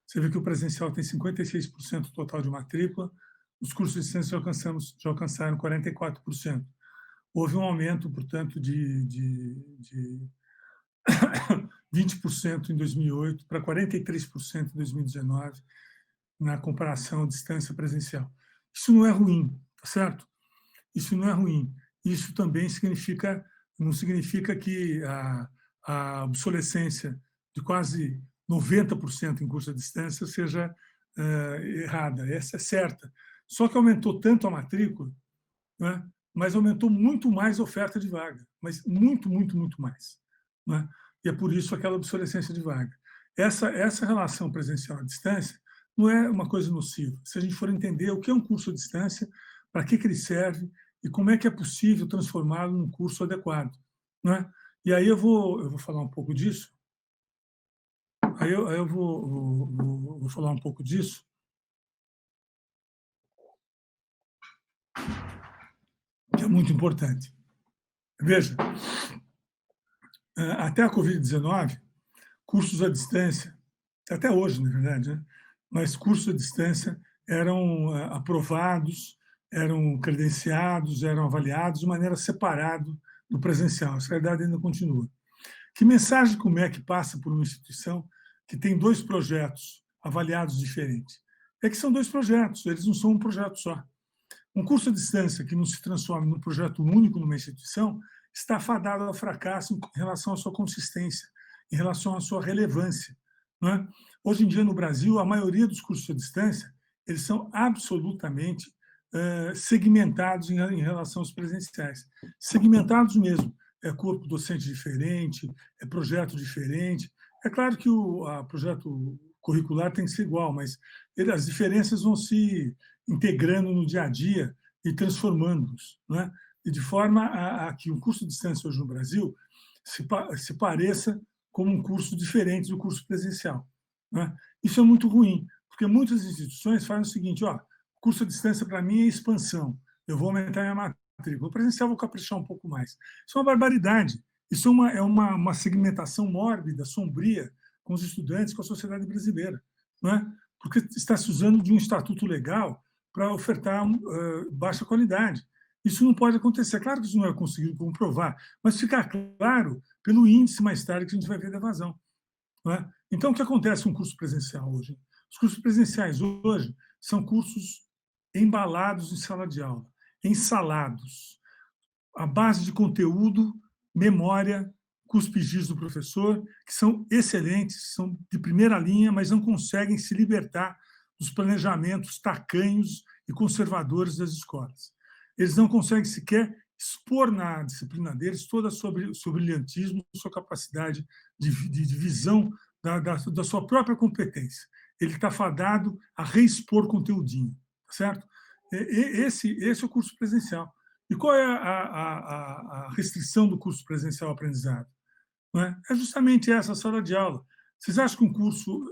Você vê que o presencial tem 56% total de matrícula, os cursos de distância já alcançaram 44%. Houve um aumento, portanto, de 20% em 2008 para 43% em 2019, na comparação distância presencial. Isso não é ruim, tá certo? Isso não é ruim. Isso também não significa que a obsolescência de quase 90% em curso à distância seja errada. Essa é certa. Só que aumentou tanto a matrícula, né, mas aumentou muito mais a oferta de vaga, mas muito, muito, muito mais. Né? E é por isso aquela obsolescência de vaga. Essa relação presencial à distância não é uma coisa nociva. Se a gente for entender o que é um curso à distância, para que ele serve e como é que é possível transformá-lo num curso adequado. Né? E aí eu vou falar um pouco disso. Aí eu vou falar um pouco disso. Que é muito importante. Veja, até a Covid-19, cursos à distância, até hoje, na verdade, né? Mas cursos à distância eram aprovados, eram credenciados, eram avaliados de maneira separada do presencial. Essa realidade ainda continua. Que mensagem que o MEC passa por uma instituição que tem 2 projetos avaliados diferentes? É que são 2 projetos, eles não são um projeto só. Um curso à distância que não se transforma num projeto único numa instituição está fadado ao fracasso em relação à sua consistência, em relação à sua relevância. Não é? Hoje em dia, no Brasil, a maioria dos cursos à distância eles são absolutamente segmentados em relação aos presenciais. Segmentados mesmo. É corpo docente diferente, é projeto diferente. É claro que o projeto curricular tem que ser igual, mas as diferenças vão se integrando no dia a dia e transformando-os, né? E de forma a que o curso de distância hoje no Brasil se pareça como um curso diferente do curso presencial, né? Isso é muito ruim, porque muitas instituições fazem o seguinte: curso à distância para mim é expansão, eu vou aumentar minha matrícula, o presencial eu vou caprichar um pouco mais. Isso é uma barbaridade, isso é uma segmentação mórbida, sombria com os estudantes, com a sociedade brasileira, não é? Porque está se usando de um estatuto legal para ofertar baixa qualidade. Isso não pode acontecer. Claro que isso não é conseguido comprovar, mas fica claro pelo índice mais tarde que a gente vai ver da evasão. Não é? Então, o que acontece com o curso presencial hoje? Os cursos presenciais hoje são cursos embalados em sala de aula, ensalados, à base de conteúdo, memória, cuspigis do professor, que são excelentes, são de primeira linha, mas não conseguem se libertar dos planejamentos tacanhos e conservadores das escolas. Eles não conseguem sequer expor na disciplina deles todo o seu brilhantismo, sua capacidade de visão da sua própria competência. Ele está fadado a reexpor conteúdinho, certo? Esse é o curso presencial. E qual é a restrição do curso presencial ao aprendizado? Não é? É justamente essa sala de aula. Vocês acham que um curso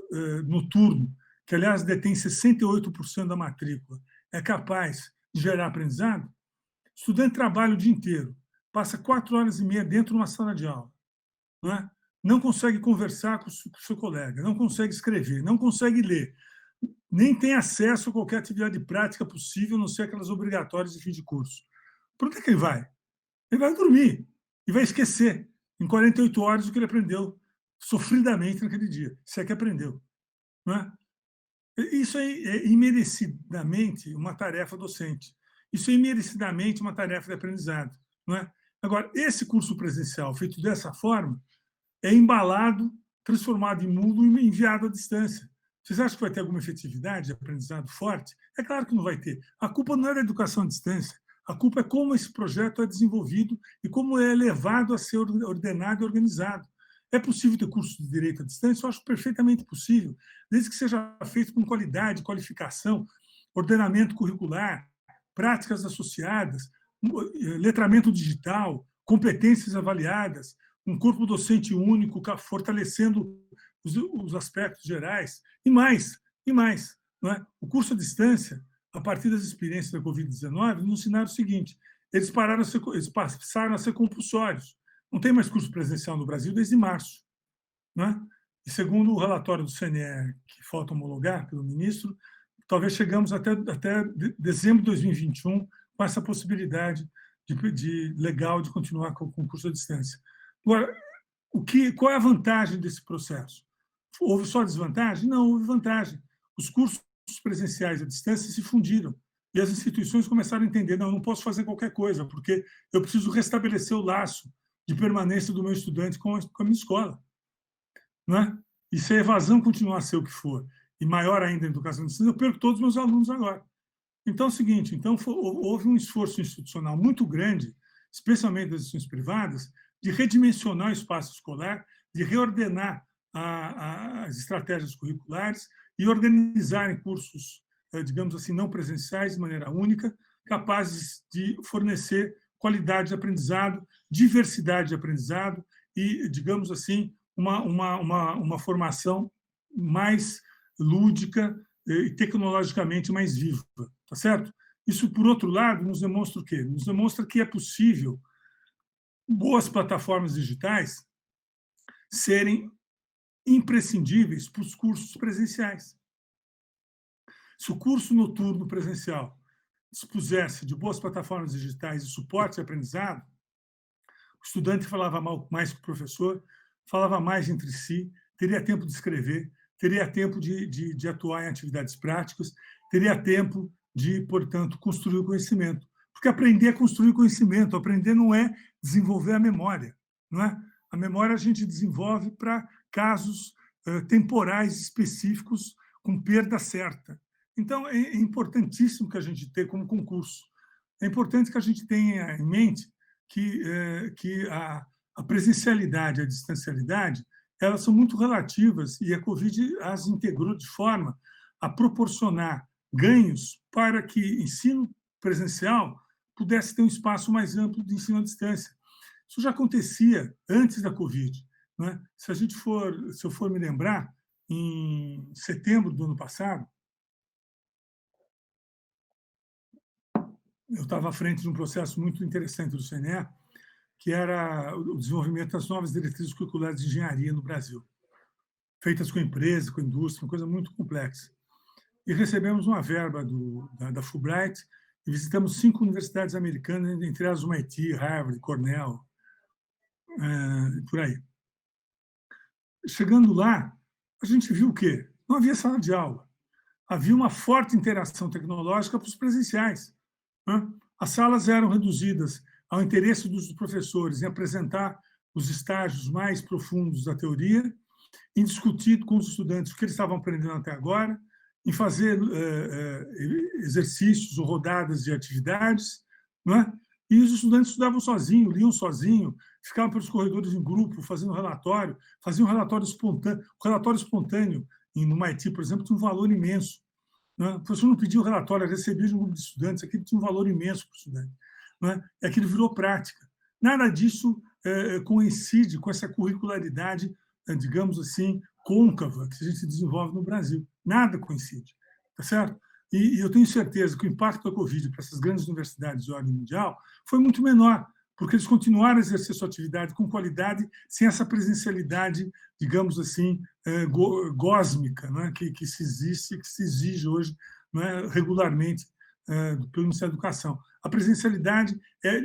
noturno, que, aliás, detém 68% da matrícula, é capaz de gerar aprendizado? O estudante trabalha o dia inteiro, passa 4 horas e meia dentro de uma sala de aula. Não é? Não consegue conversar com o seu colega, não consegue escrever, não consegue ler, nem tem acesso a qualquer atividade prática possível, a não ser aquelas obrigatórias de fim de curso. Para onde é que ele vai? Ele vai dormir e vai esquecer em 48 horas o que ele aprendeu sofridamente naquele dia, se é que aprendeu. Não é? Isso é imerecidamente uma tarefa docente. Isso é imerecidamente uma tarefa de aprendizado. Não é? Agora, esse curso presencial feito dessa forma é embalado, transformado em mudo e enviado à distância. Vocês acham que vai ter alguma efetividade de aprendizado forte? É claro que não vai ter. A culpa não é da educação à distância. A culpa é como esse projeto é desenvolvido e como é levado a ser ordenado e organizado. É possível ter curso de direito à distância? Eu acho perfeitamente possível, desde que seja feito com qualidade, qualificação, ordenamento curricular, práticas associadas, letramento digital, competências avaliadas, um corpo docente único, fortalecendo os aspectos gerais, e mais. Não é? O curso à distância, a partir das experiências da Covid-19, nos ensinaram o seguinte: eles passaram a ser compulsórios. Não tem mais curso presencial no Brasil desde março. Não é? E segundo o relatório do CNE, que falta homologar pelo ministro, talvez chegamos até dezembro de 2021 com essa possibilidade legal de continuar com o curso à distância. Agora, qual é a vantagem desse processo? Houve só desvantagem? Não, houve vantagem. Os cursos presenciais à distância se fundiram e as instituições começaram a entender: não, eu não posso fazer qualquer coisa, porque eu preciso restabelecer o laço de permanência do meu estudante com a minha escola. Não é? E se a evasão continuar a ser o que for, e maior ainda a educação à distância, eu perco todos os meus alunos agora. Então, é o seguinte, então, houve um esforço institucional muito grande, especialmente das instituições privadas, de redimensionar o espaço escolar, de reordenar as estratégias curriculares e organizar em cursos, digamos assim, não presenciais, de maneira única, capazes de fornecer qualidade de aprendizado, diversidade de aprendizado e, digamos assim, uma formação mais lúdica e tecnologicamente mais viva, tá certo? Isso, por outro lado, nos demonstra o quê? Nos demonstra que é possível boas plataformas digitais serem imprescindíveis para os cursos presenciais. Se o curso noturno presencial dispusesse de boas plataformas digitais e suporte de aprendizado, o estudante falava mais com o professor, falava mais entre si, teria tempo de escrever, teria tempo de atuar em atividades práticas, teria tempo de, portanto, construir o conhecimento. Porque aprender é construir conhecimento, aprender não é desenvolver a memória. Não é? A memória a gente desenvolve para casos temporais específicos com perda certa. Então, é importantíssimo que a gente tenha como concurso. É importante que a gente tenha em mente que a presencialidade e a distancialidade elas são muito relativas e a Covid as integrou de forma a proporcionar ganhos para que ensino presencial pudesse ter um espaço mais amplo de ensino à distância. Isso já acontecia antes da Covid. Né? Se eu for me lembrar, em setembro do ano passado, eu estava à frente de um processo muito interessante do CNE, que era o desenvolvimento das novas diretrizes curriculares de engenharia no Brasil, feitas com empresas, com indústria, uma coisa muito complexa. E recebemos uma verba da Fulbright e visitamos 5 universidades americanas, entre elas o MIT, Harvard, Cornell, por aí. Chegando lá, a gente viu o quê? Não havia sala de aula. Havia uma forte interação tecnológica para os presenciais. Né? As salas eram reduzidas ao interesse dos professores em apresentar os estágios mais profundos da teoria, em discutir com os estudantes o que eles estavam aprendendo até agora, em fazer exercícios ou rodadas de atividades, não é? E os estudantes estudavam sozinhos, liam sozinhos, ficavam pelos corredores em grupo, fazendo relatório, faziam um relatório espontâneo. O relatório espontâneo, no MIT, por exemplo, tinha um valor imenso. Não é? O professor não pedia o relatório, recebia de um grupo de estudantes, aquilo tinha um valor imenso para o estudante. Não é? E aquilo virou prática. Nada disso coincide com essa curricularidade, digamos assim, côncava que a gente desenvolve no Brasil. Nada coincide, tá certo? E eu tenho certeza que o impacto da Covid para essas grandes universidades de ordem mundial foi muito menor, porque eles continuaram a exercer sua atividade com qualidade, sem essa presencialidade, digamos assim, gosmica, né, que se exige hoje, né, regularmente pelo Ministério da Educação. A presencialidade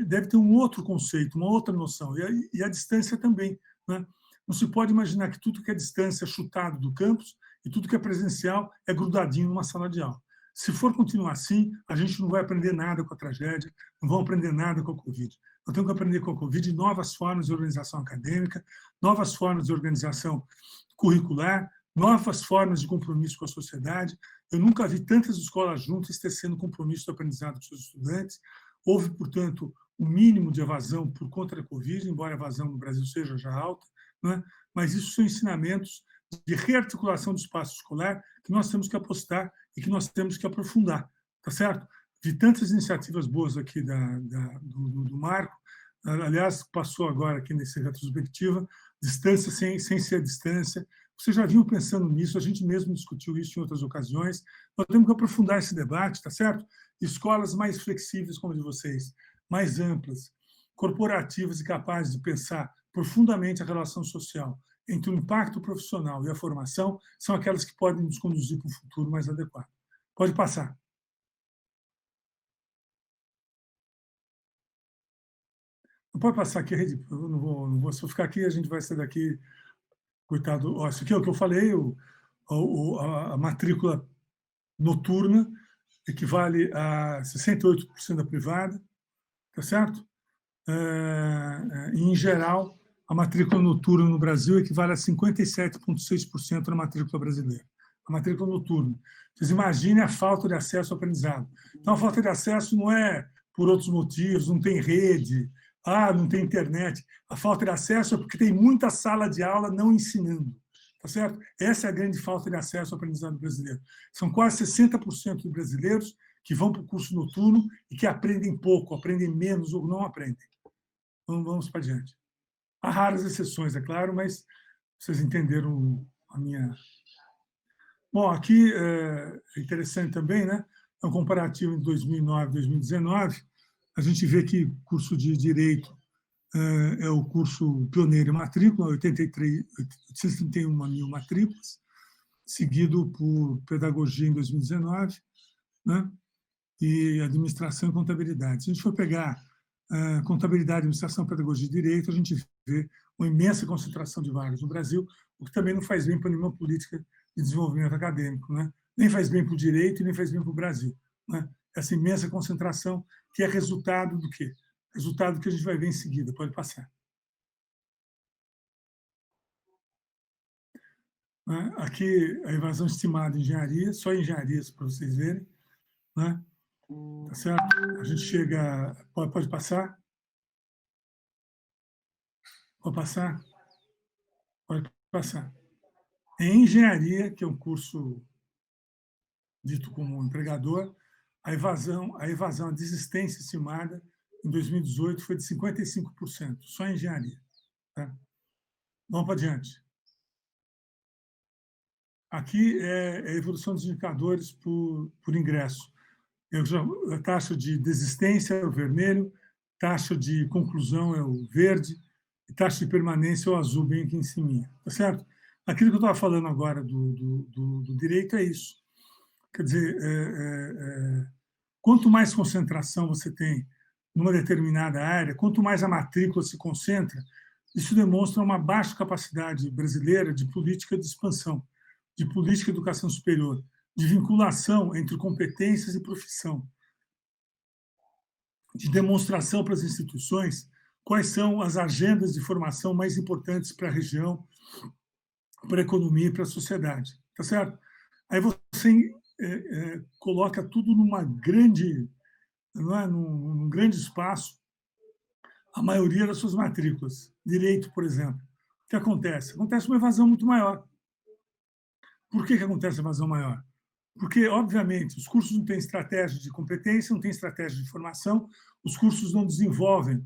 deve ter um outro conceito, uma outra noção, e a distância também. Né? Não se pode imaginar que tudo que é distância é chutado do campus e tudo que é presencial é grudadinho numa sala de aula. Se for continuar assim, a gente não vai aprender nada com a tragédia, não vamos aprender nada com a Covid. Nós temos que aprender com a Covid novas formas de organização acadêmica, novas formas de organização curricular, novas formas de compromisso com a sociedade. Eu nunca vi tantas escolas juntas tecendo compromisso de aprendizado com seus estudantes. Houve, portanto, um mínimo de evasão por conta da Covid, embora a evasão no Brasil seja já alta, né? Mas isso são ensinamentos de rearticulação do espaço escolar que nós temos que apostar e que nós temos que aprofundar, tá certo? Vi tantas iniciativas boas aqui do Marco, aliás, passou agora aqui nessa retrospectiva, distância sem ser distância. Vocês já vinham pensando nisso, a gente mesmo discutiu isso em outras ocasiões. Nós temos que aprofundar esse debate, tá certo? Escolas mais flexíveis como a de vocês, mais amplas, corporativas e capazes de pensar profundamente a relação social entre o impacto profissional e a formação são aquelas que podem nos conduzir para um futuro mais adequado. Pode passar. Não pode passar aqui, Rede. Eu não vou. Se eu ficar aqui, a gente vai sair daqui. Coitado. Ó, isso aqui é o que eu falei, a matrícula noturna equivale a 68% da privada, tá certo? E, em geral, a matrícula noturna no Brasil equivale a 57,6% da matrícula brasileira. a matrícula noturna. Vocês imaginem a falta de acesso ao aprendizado. Então, a falta de acesso não é por outros motivos, não tem rede, não tem internet. A falta de acesso é porque tem muita sala de aula não ensinando. Tá certo? Essa é a grande falta de acesso ao aprendizado brasileiro. São quase 60% dos brasileiros que vão para o curso noturno e que aprendem pouco, aprendem menos ou não aprendem. Então, vamos para adiante. Há raras exceções, é claro, mas vocês entenderam a minha... Bom, aqui é interessante também, né? É um comparativo em 2009 e 2019. A gente vê que o curso de Direito é o curso pioneiro em matrícula, 831 mil matrículas, seguido por Pedagogia em 2019, né? E Administração e Contabilidade. Se a gente for pegar Contabilidade, Administração, Pedagogia e Direito, a gente vê uma imensa concentração de vagas no Brasil, o que também não faz bem para nenhuma política de desenvolvimento acadêmico, né? Nem faz bem para o direito e nem faz bem para o Brasil, né? Essa imensa concentração, que é resultado do quê? Resultado que a gente vai ver em seguida. Pode passar. Aqui, a evasão estimada em engenharia, só em engenharias, para vocês verem, né? Tá certo? A gente chega... Pode passar? Pode passar? Pode passar. Em engenharia, que é um curso dito como empregador, a evasão, a desistência estimada em 2018 foi de 55%, só em engenharia. Tá? Vamos para adiante. Aqui é a evolução dos indicadores por ingresso. A taxa de desistência é o vermelho, taxa de conclusão é o verde, e taxa de permanência é o azul, bem aqui em cima. Tá certo? Aquilo que eu estava falando agora do direito é isso. Quer dizer, quanto mais concentração você tem numa determinada área, quanto mais a matrícula se concentra, isso demonstra uma baixa capacidade brasileira de política de expansão, de política de educação superior, de vinculação entre competências e profissão, de demonstração para as instituições quais são as agendas de formação mais importantes para a região, para a economia e para a sociedade. Tá certo? Aí você coloca tudo num grande espaço, a maioria das suas matrículas. Direito, por exemplo. O que acontece? Acontece uma evasão muito maior. Por que acontece a evasão maior? Porque, obviamente, os cursos não têm estratégia de competência, não têm estratégia de formação, os cursos não desenvolvem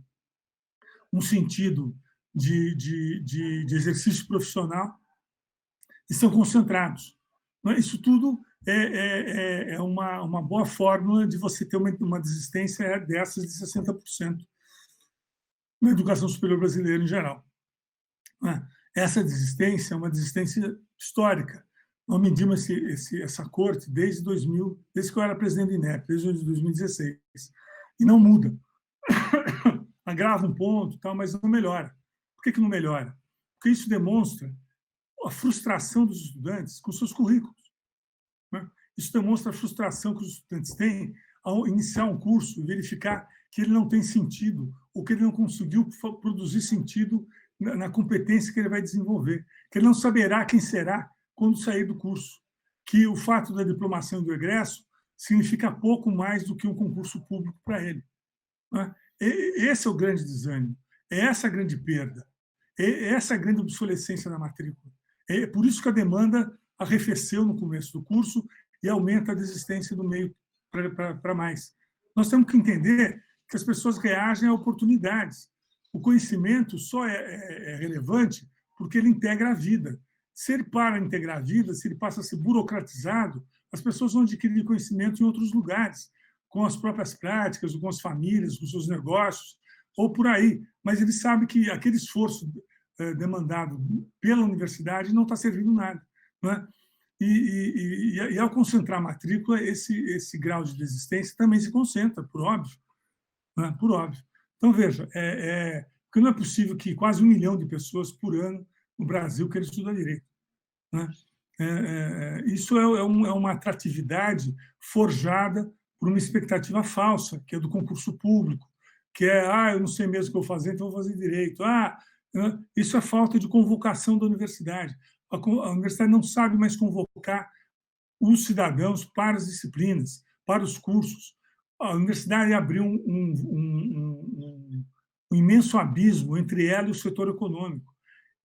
um sentido de exercício profissional e são concentrados. Isso tudo é uma boa fórmula de você ter uma desistência dessas de 60% na educação superior brasileira em geral. Essa desistência é uma desistência histórica. Nós medimos essa corte desde que eu era presidente do INEP, desde 2016, e não muda. Agrava um ponto, mas não melhora. Por que não melhora? Porque isso demonstra a frustração dos estudantes com seus currículos. Isso demonstra a frustração que os estudantes têm ao iniciar um curso e verificar que ele não tem sentido, ou que ele não conseguiu produzir sentido na competência que ele vai desenvolver, que ele não saberá quem será quando sair do curso, que o fato da diplomação e do egresso significa pouco mais do que um concurso público para ele. Esse é o grande desânimo, é essa a grande perda, é essa a grande obsolescência da matrícula. É por isso que a demanda arrefeceu no começo do curso e aumenta a desistência do meio para mais. Nós temos que entender que as pessoas reagem a oportunidades. O conhecimento só é relevante porque ele integra a vida. Se ele para de integrar a vida, se ele passa a ser burocratizado, as pessoas vão adquirir conhecimento em outros lugares, com as próprias práticas, com as famílias, com os seus negócios, ou por aí. Mas ele sabe que aquele esforço demandado pela universidade não está servindo nada. Né? E ao concentrar a matrícula, esse grau de desistência também se concentra, por óbvio. Né? Por óbvio. Então, veja, porque não é possível que quase 1 milhão de pessoas por ano no Brasil queiram estudar direito. Né? Isso é uma atratividade forjada por uma expectativa falsa, que é do concurso público, que eu não sei mesmo o que eu vou fazer, então vou fazer direito. Isso é falta de convocação da universidade. A universidade não sabe mais convocar os cidadãos para as disciplinas, para os cursos. A universidade abriu um imenso abismo entre ela e o setor econômico.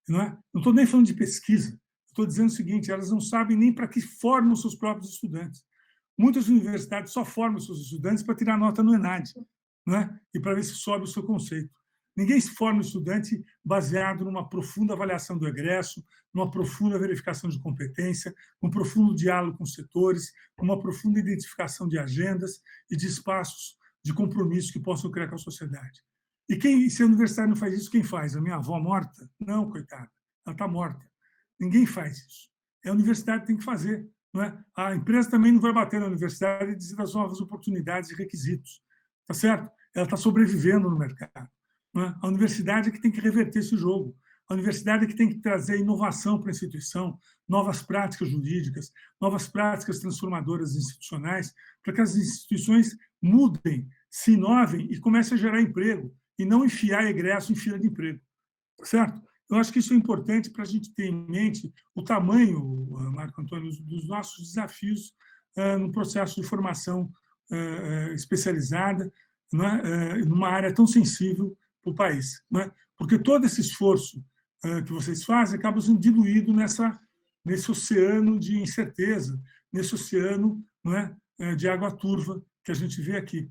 Não estou nem falando de pesquisa, estou dizendo o seguinte: elas não sabem nem para que formam seus próprios estudantes. Muitas universidades só formam seus estudantes para tirar nota no ENAD, e para ver se sobe o seu conceito. Ninguém se forma estudante baseado numa profunda avaliação do egresso, numa profunda verificação de competência, num profundo diálogo com os setores, numa profunda identificação de agendas e de espaços de compromisso que possam criar com a sociedade. E se a universidade não faz isso, quem faz? A minha avó morta? Não, coitada, ela está morta. Ninguém faz isso. A universidade tem que fazer. A empresa também não vai bater na universidade e dizer das novas oportunidades e requisitos. Tá certo? Ela está sobrevivendo no mercado. A universidade é que tem que reverter esse jogo. A universidade é que tem que trazer inovação para a instituição, novas práticas jurídicas, novas práticas transformadoras institucionais, para que as instituições mudem, se inovem e comecem a gerar emprego, e não enfiar egresso em fila de emprego. Certo? Eu acho que isso é importante para a gente ter em mente o tamanho, Marco Antônio, dos nossos desafios no processo de formação especializada, numa área tão sensível para o país. Porque todo esse esforço que vocês fazem acaba sendo diluído nesse oceano de incerteza, nesse oceano de água turva que a gente vê aqui.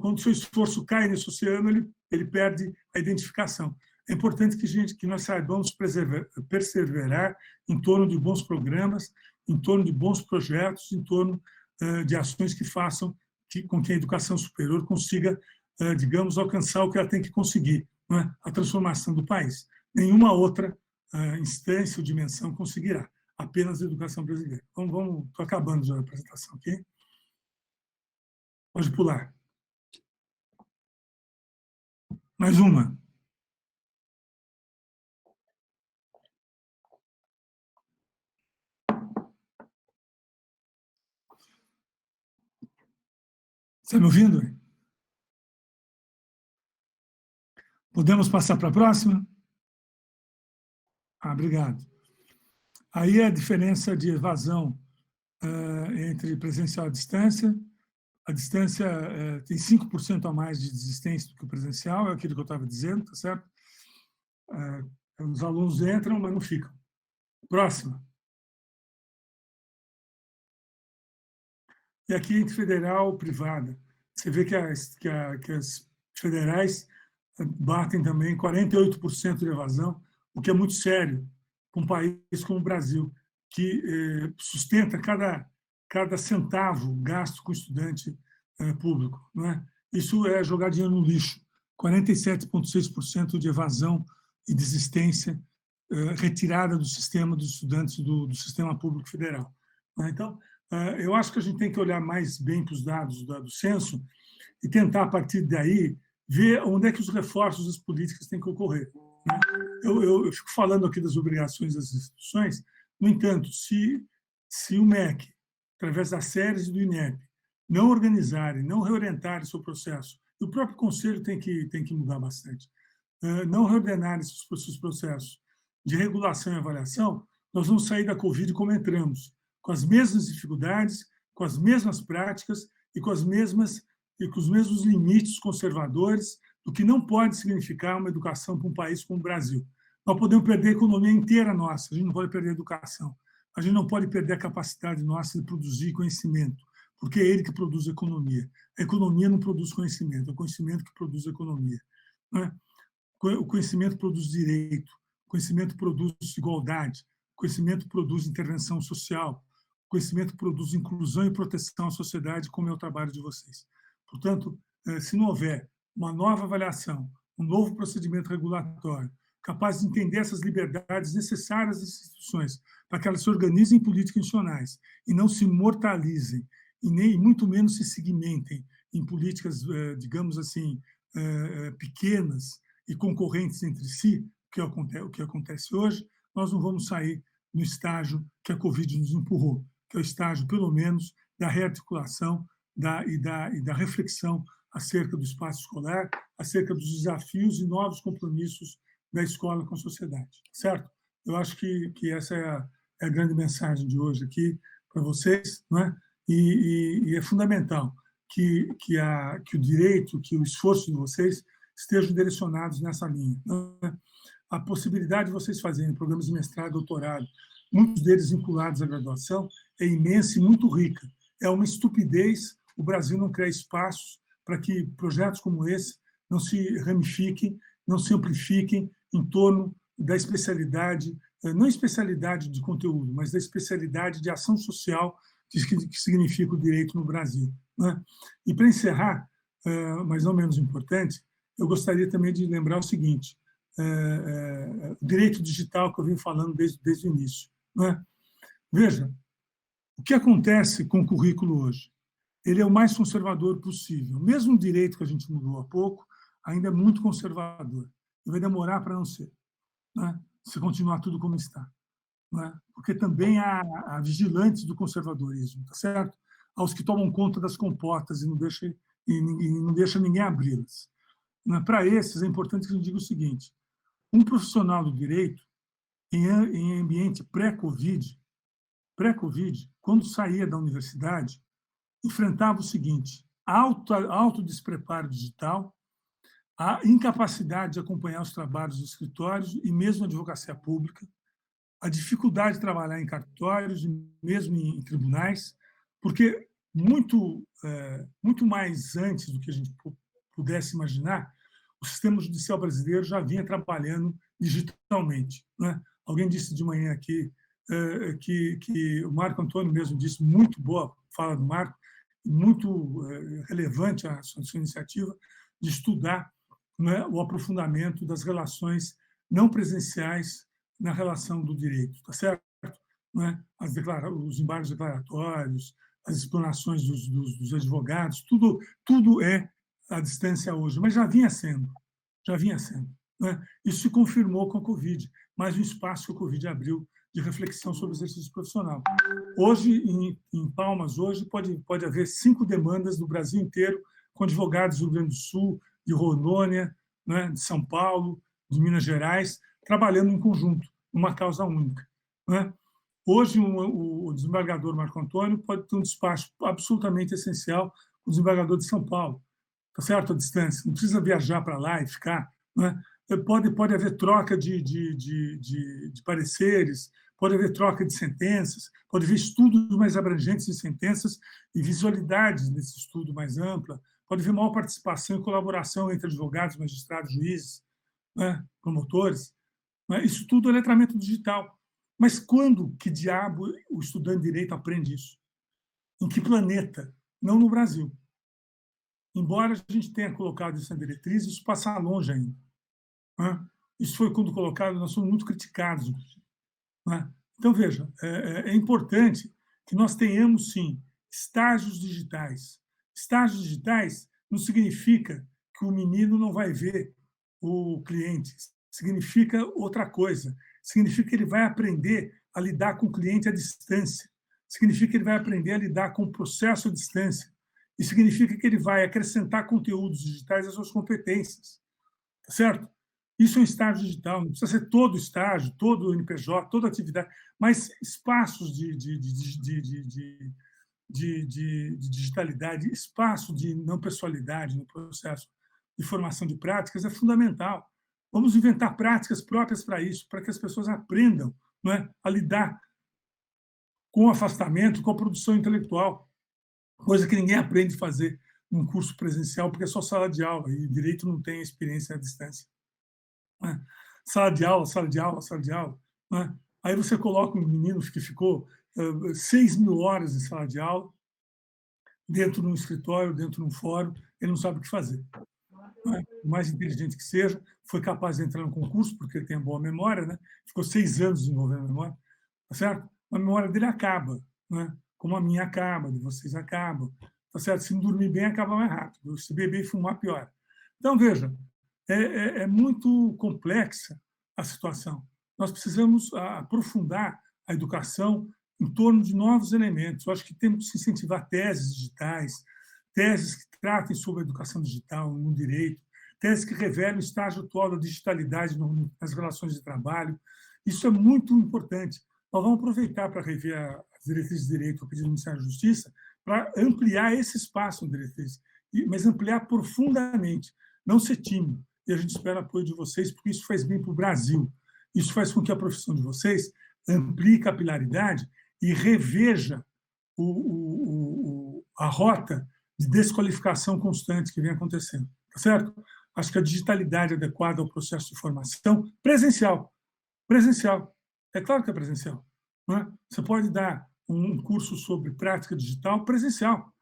Quando o seu esforço cai nesse oceano, ele perde a identificação. É importante que nós saibamos perseverar em torno de bons programas, em torno de bons projetos, em torno de ações que façam com que a educação superior consiga, digamos, alcançar o que ela tem que conseguir, a transformação do país. Nenhuma outra instância ou dimensão conseguirá, apenas a educação brasileira. Então, estou acabando já a apresentação aqui. Pode pular. Mais uma. Está me ouvindo? Podemos passar para a próxima? Obrigado. Aí a diferença de evasão entre presencial e distância. A distância tem 5% a mais de desistência do que o presencial, é aquilo que eu estava dizendo, tá certo? Os alunos entram, mas não ficam. Próxima. E aqui entre federal e privada. Você vê que as federais batem também 48% de evasão, o que é muito sério para um país como o Brasil, que sustenta cada centavo gasto com estudante público. Isso é jogar dinheiro no lixo. 47,6% de evasão e desistência retirada do sistema dos estudantes do sistema público federal. Então, eu acho que a gente tem que olhar mais bem para os dados do censo e tentar, a partir daí, ver onde é que os reforços das políticas têm que ocorrer. Eu fico falando aqui das obrigações das instituições, no entanto, se o MEC, através das séries do INEP, não organizarem, não reorientarem seu processo, e o próprio Conselho tem que mudar bastante, não reordenarem seus processos de regulação e avaliação, nós vamos sair da Covid como entramos, com as mesmas dificuldades, com as mesmas práticas e com os mesmos limites conservadores do que não pode significar uma educação para um país como o Brasil. Nós podemos perder a economia inteira nossa, a gente não pode perder a educação, a gente não pode perder a capacidade nossa de produzir conhecimento, porque é ele que produz a economia. A economia não produz conhecimento, é o conhecimento que produz a economia. O conhecimento produz direito, o conhecimento produz igualdade, o conhecimento produz intervenção social, o conhecimento produz inclusão e proteção à sociedade, como é o trabalho de vocês. Portanto, se não houver uma nova avaliação, um novo procedimento regulatório, capaz de entender essas liberdades necessárias das instituições, para que elas se organizem em políticas institucionais e não se mortalizem, e nem muito menos se segmentem em políticas, digamos assim, pequenas e concorrentes entre si, o que acontece hoje, nós não vamos sair no estágio que a Covid nos empurrou, que é o estágio, pelo menos, da rearticulação e da reflexão acerca do espaço escolar, acerca dos desafios e novos compromissos da escola com a sociedade, certo? Eu acho que essa é a grande mensagem de hoje aqui, para vocês, né? E é fundamental que o direito, que o esforço de vocês estejam direcionados nessa linha, né? A possibilidade de vocês fazerem programas de mestrado, doutorado, muitos deles vinculados à graduação, é imensa e muito rica. É uma estupidez o Brasil não criar espaços para que projetos como esse não se ramifiquem, não se amplifiquem em torno da especialidade, não especialidade de conteúdo, mas da especialidade de ação social que significa o direito no Brasil, né? E, para encerrar, mas não menos importante, eu gostaria também de lembrar o seguinte: o direito digital que eu venho falando desde o início, né? Veja, o que acontece com o currículo hoje? Ele é o mais conservador possível. Mesmo o direito que a gente mudou há pouco ainda é muito conservador. E vai demorar para não ser, né? Se continuar tudo como está, né? Porque também há vigilantes do conservadorismo, tá certo? Aos que tomam conta das comportas e não deixam ninguém abri-las. Para esses, é importante que a gente diga o seguinte: um profissional do direito, em ambiente pré-Covid, quando saía da universidade, enfrentava o seguinte: alto despreparo digital, a incapacidade de acompanhar os trabalhos dos escritórios e mesmo a advocacia pública, a dificuldade de trabalhar em cartórios e mesmo em tribunais, porque muito mais antes do que a gente pudesse imaginar, o sistema judicial brasileiro já vinha trabalhando digitalmente, né? Alguém disse de manhã aqui que o Marco Antônio mesmo disse, muito boa fala do Marco, muito relevante a sua iniciativa de estudar, né, o aprofundamento das relações não presenciais na relação do direito, tá certo? Né? Os embargos declaratórios, as explanações dos advogados, tudo é à distância hoje, mas já vinha sendo, né? Isso se confirmou com a Covid, mais um espaço que a Covid abriu de reflexão sobre o exercício profissional. Hoje, em Palmas, hoje pode haver 5 demandas do Brasil inteiro, com advogados do Rio Grande do Sul, de Rondônia, né, de São Paulo, de Minas Gerais, trabalhando em conjunto, numa causa única, né? Hoje, o desembargador Marco Antônio pode ter um despacho absolutamente essencial com o desembargador de São Paulo, tá certo? À distância, não precisa viajar para lá e ficar, né? Pode haver troca de pareceres, pode haver troca de sentenças, pode haver estudos mais abrangentes de sentenças e visualidades nesse estudo mais ampla, pode haver maior participação e colaboração entre advogados, magistrados, juízes, né, promotores, né? Isso tudo é letramento digital. Mas quando que diabo o estudante de direito aprende isso? Em que planeta? Não no Brasil. Embora a gente tenha colocado isso na diretriz, isso passa longe ainda, né? Isso foi quando colocado, nós somos muito criticados, né? Então, veja, é importante que nós tenhamos, sim, estágios digitais. Estágios digitais não significa que o menino não vai ver o cliente, significa outra coisa. Significa que ele vai aprender a lidar com o cliente à distância. Significa que ele vai aprender a lidar com o processo à distância. E significa que ele vai acrescentar conteúdos digitais às suas competências. Tá certo? Isso é um estágio digital. Não precisa ser todo estágio, todo NPJ, toda atividade, mas espaços de digitalidade, espaço de não pessoalidade no processo de formação de práticas é fundamental. Vamos inventar práticas próprias para isso, para que as pessoas aprendam, não é, a lidar com o afastamento, com a produção intelectual, coisa que ninguém aprende a fazer num curso presencial, porque é só sala de aula, e direito não tem experiência à distância. Não é? Sala de aula, sala de aula, sala de aula. Não é? Aí você coloca um menino que ficou 6.000 horas em sala de aula, dentro de um escritório, dentro de um fórum, ele não sabe o que fazer. O mais inteligente que seja, foi capaz de entrar no concurso, porque ele tem boa memória, né? Ficou 6 anos desenvolvendo a memória, tá certo? A memória dele acaba, né? Como a minha acaba, de vocês acaba, tá certo? Se não dormir bem, acaba mais rápido. Se beber e fumar, pior. Então, veja, é muito complexa a situação. Nós precisamos aprofundar a educação em torno de novos elementos. Eu acho que temos que incentivar teses digitais, teses que tratem sobre a educação digital no direito, teses que revelem o estágio atual da digitalidade nas relações de trabalho. Isso é muito importante. nós vamos aproveitar para rever as diretrizes de direito ao pedido do Ministério da Justiça, para ampliar esse espaço em diretrizes, mas ampliar profundamente, não ser tímido. E a gente espera o apoio de vocês, porque isso faz bem para o Brasil. Isso faz com que a profissão de vocês amplie capilaridade e reveja a rota de desqualificação constante que vem acontecendo. Tá certo? Acho que a digitalidade adequada ao processo de formação presencial. Presencial. É claro que é presencial. Não é? Você pode dar um curso sobre prática digital presencial,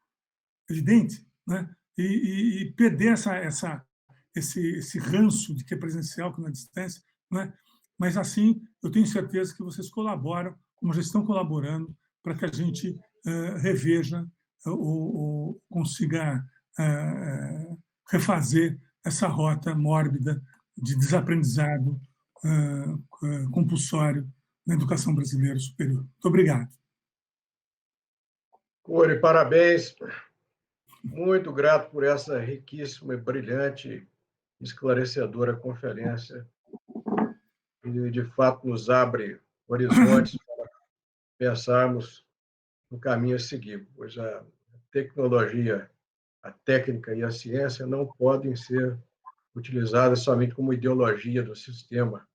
evidente, né? E perder esse ranço de que é presencial, que não é distância, né? Mas, assim, eu tenho certeza que vocês colaboram, como já estão colaborando, para que a gente reveja ou consiga refazer essa rota mórbida de desaprendizado compulsório na educação brasileira superior. Muito obrigado. Cury, parabéns. Muito grato por essa riquíssima e brilhante, esclarecedora conferência. E, de fato, nos abre horizontes para pensarmos no caminho a seguir, pois a tecnologia, a técnica e a ciência não podem ser utilizadas somente como ideologia do sistema.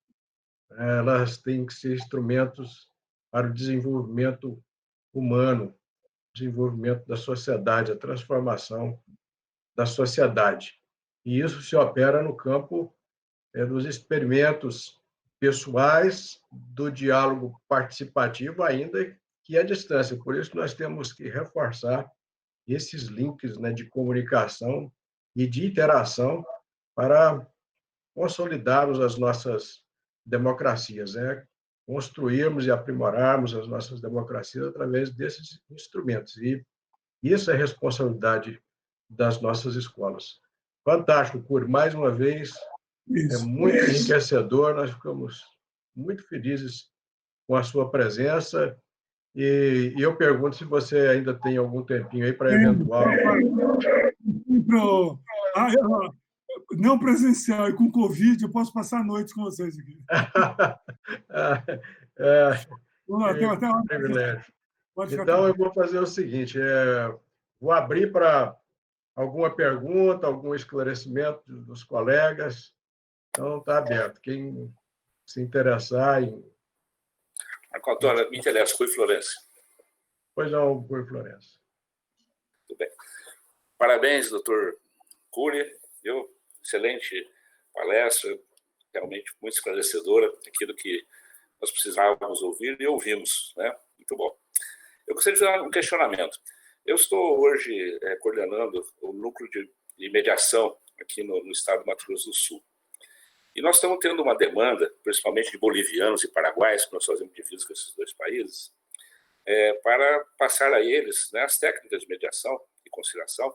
Elas têm que ser instrumentos para o desenvolvimento humano, desenvolvimento da sociedade, a transformação da sociedade. E isso se opera no campo dos experimentos pessoais, do diálogo participativo, ainda que à distância. Por isso, nós temos que reforçar esses links, né, de comunicação e de interação para consolidarmos as nossas democracias, né? Construirmos e aprimorarmos as nossas democracias através desses instrumentos. E isso é responsabilidade das nossas escolas. Fantástico, Cury, mais uma vez, é muito enriquecedor, nós ficamos muito felizes com a sua presença, e eu pergunto se você ainda tem algum tempinho aí para eventual... Não presencial e com Covid, eu posso passar a noite com vocês aqui. Privilégio. Então, eu vou fazer o seguinte, vou abrir para alguma pergunta, algum esclarecimento dos colegas. Então, está aberto. Quem se interessar em... Marco Antônio, me interessa, Rui Florencio. Pois não, Rui Florencio. Tudo bem. Parabéns, doutor Cury. Excelente palestra, realmente muito esclarecedora, aquilo que nós precisávamos ouvir e ouvimos, né? Muito bom. Eu gostaria de fazer um questionamento. Eu estou hoje coordenando o núcleo de mediação aqui no estado do Mato Grosso do Sul. E nós estamos tendo uma demanda, principalmente de bolivianos e paraguaios, que nós fazemos divisa com esses dois países, para passar a eles, né, as técnicas de mediação e conciliação,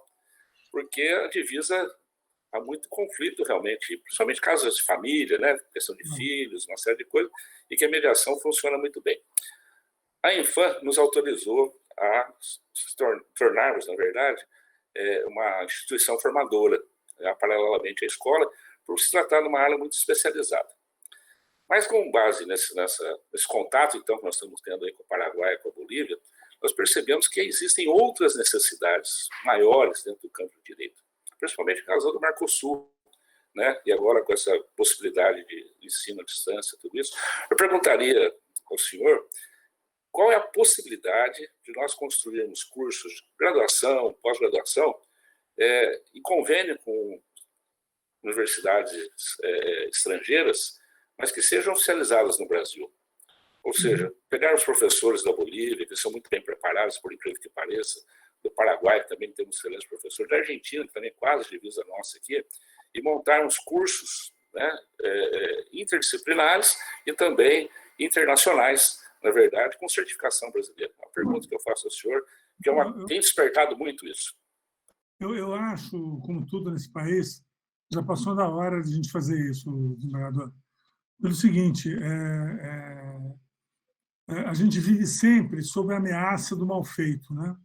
porque a divisa há muito conflito realmente, principalmente casos de família, né, questão de filhos, uma série de coisas, e que a mediação funciona muito bem. A Infam nos autorizou a tornarmos, na verdade, uma instituição formadora, paralelamente à escola, por se tratar de uma área muito especializada. Mas com base nesse contato, então, que nós estamos tendo aí com o Paraguai e com a Bolívia, nós percebemos que existem outras necessidades maiores dentro do campo do direito, principalmente por causa do Mercosul, né? E agora com essa possibilidade de ensino à distância, tudo isso. Eu perguntaria ao senhor qual é a possibilidade de nós construirmos cursos de graduação, pós-graduação, em convênio com universidades estrangeiras, mas que sejam oficializadas no Brasil. Ou seja, pegar os professores da Bolívia, que são muito bem preparados, por incrível que pareça, do Paraguai, que também temos excelentes professores, da Argentina, que também quase divisa nossa aqui, e montarmos cursos, né, interdisciplinares e também internacionais, na verdade, com certificação brasileira. Uma pergunta que eu faço ao senhor, que tem despertado muito isso. Eu acho, como tudo nesse país, já passou da hora de a gente fazer isso, desembargador. Pelo seguinte, a gente vive sempre sob a ameaça do mal feito, né?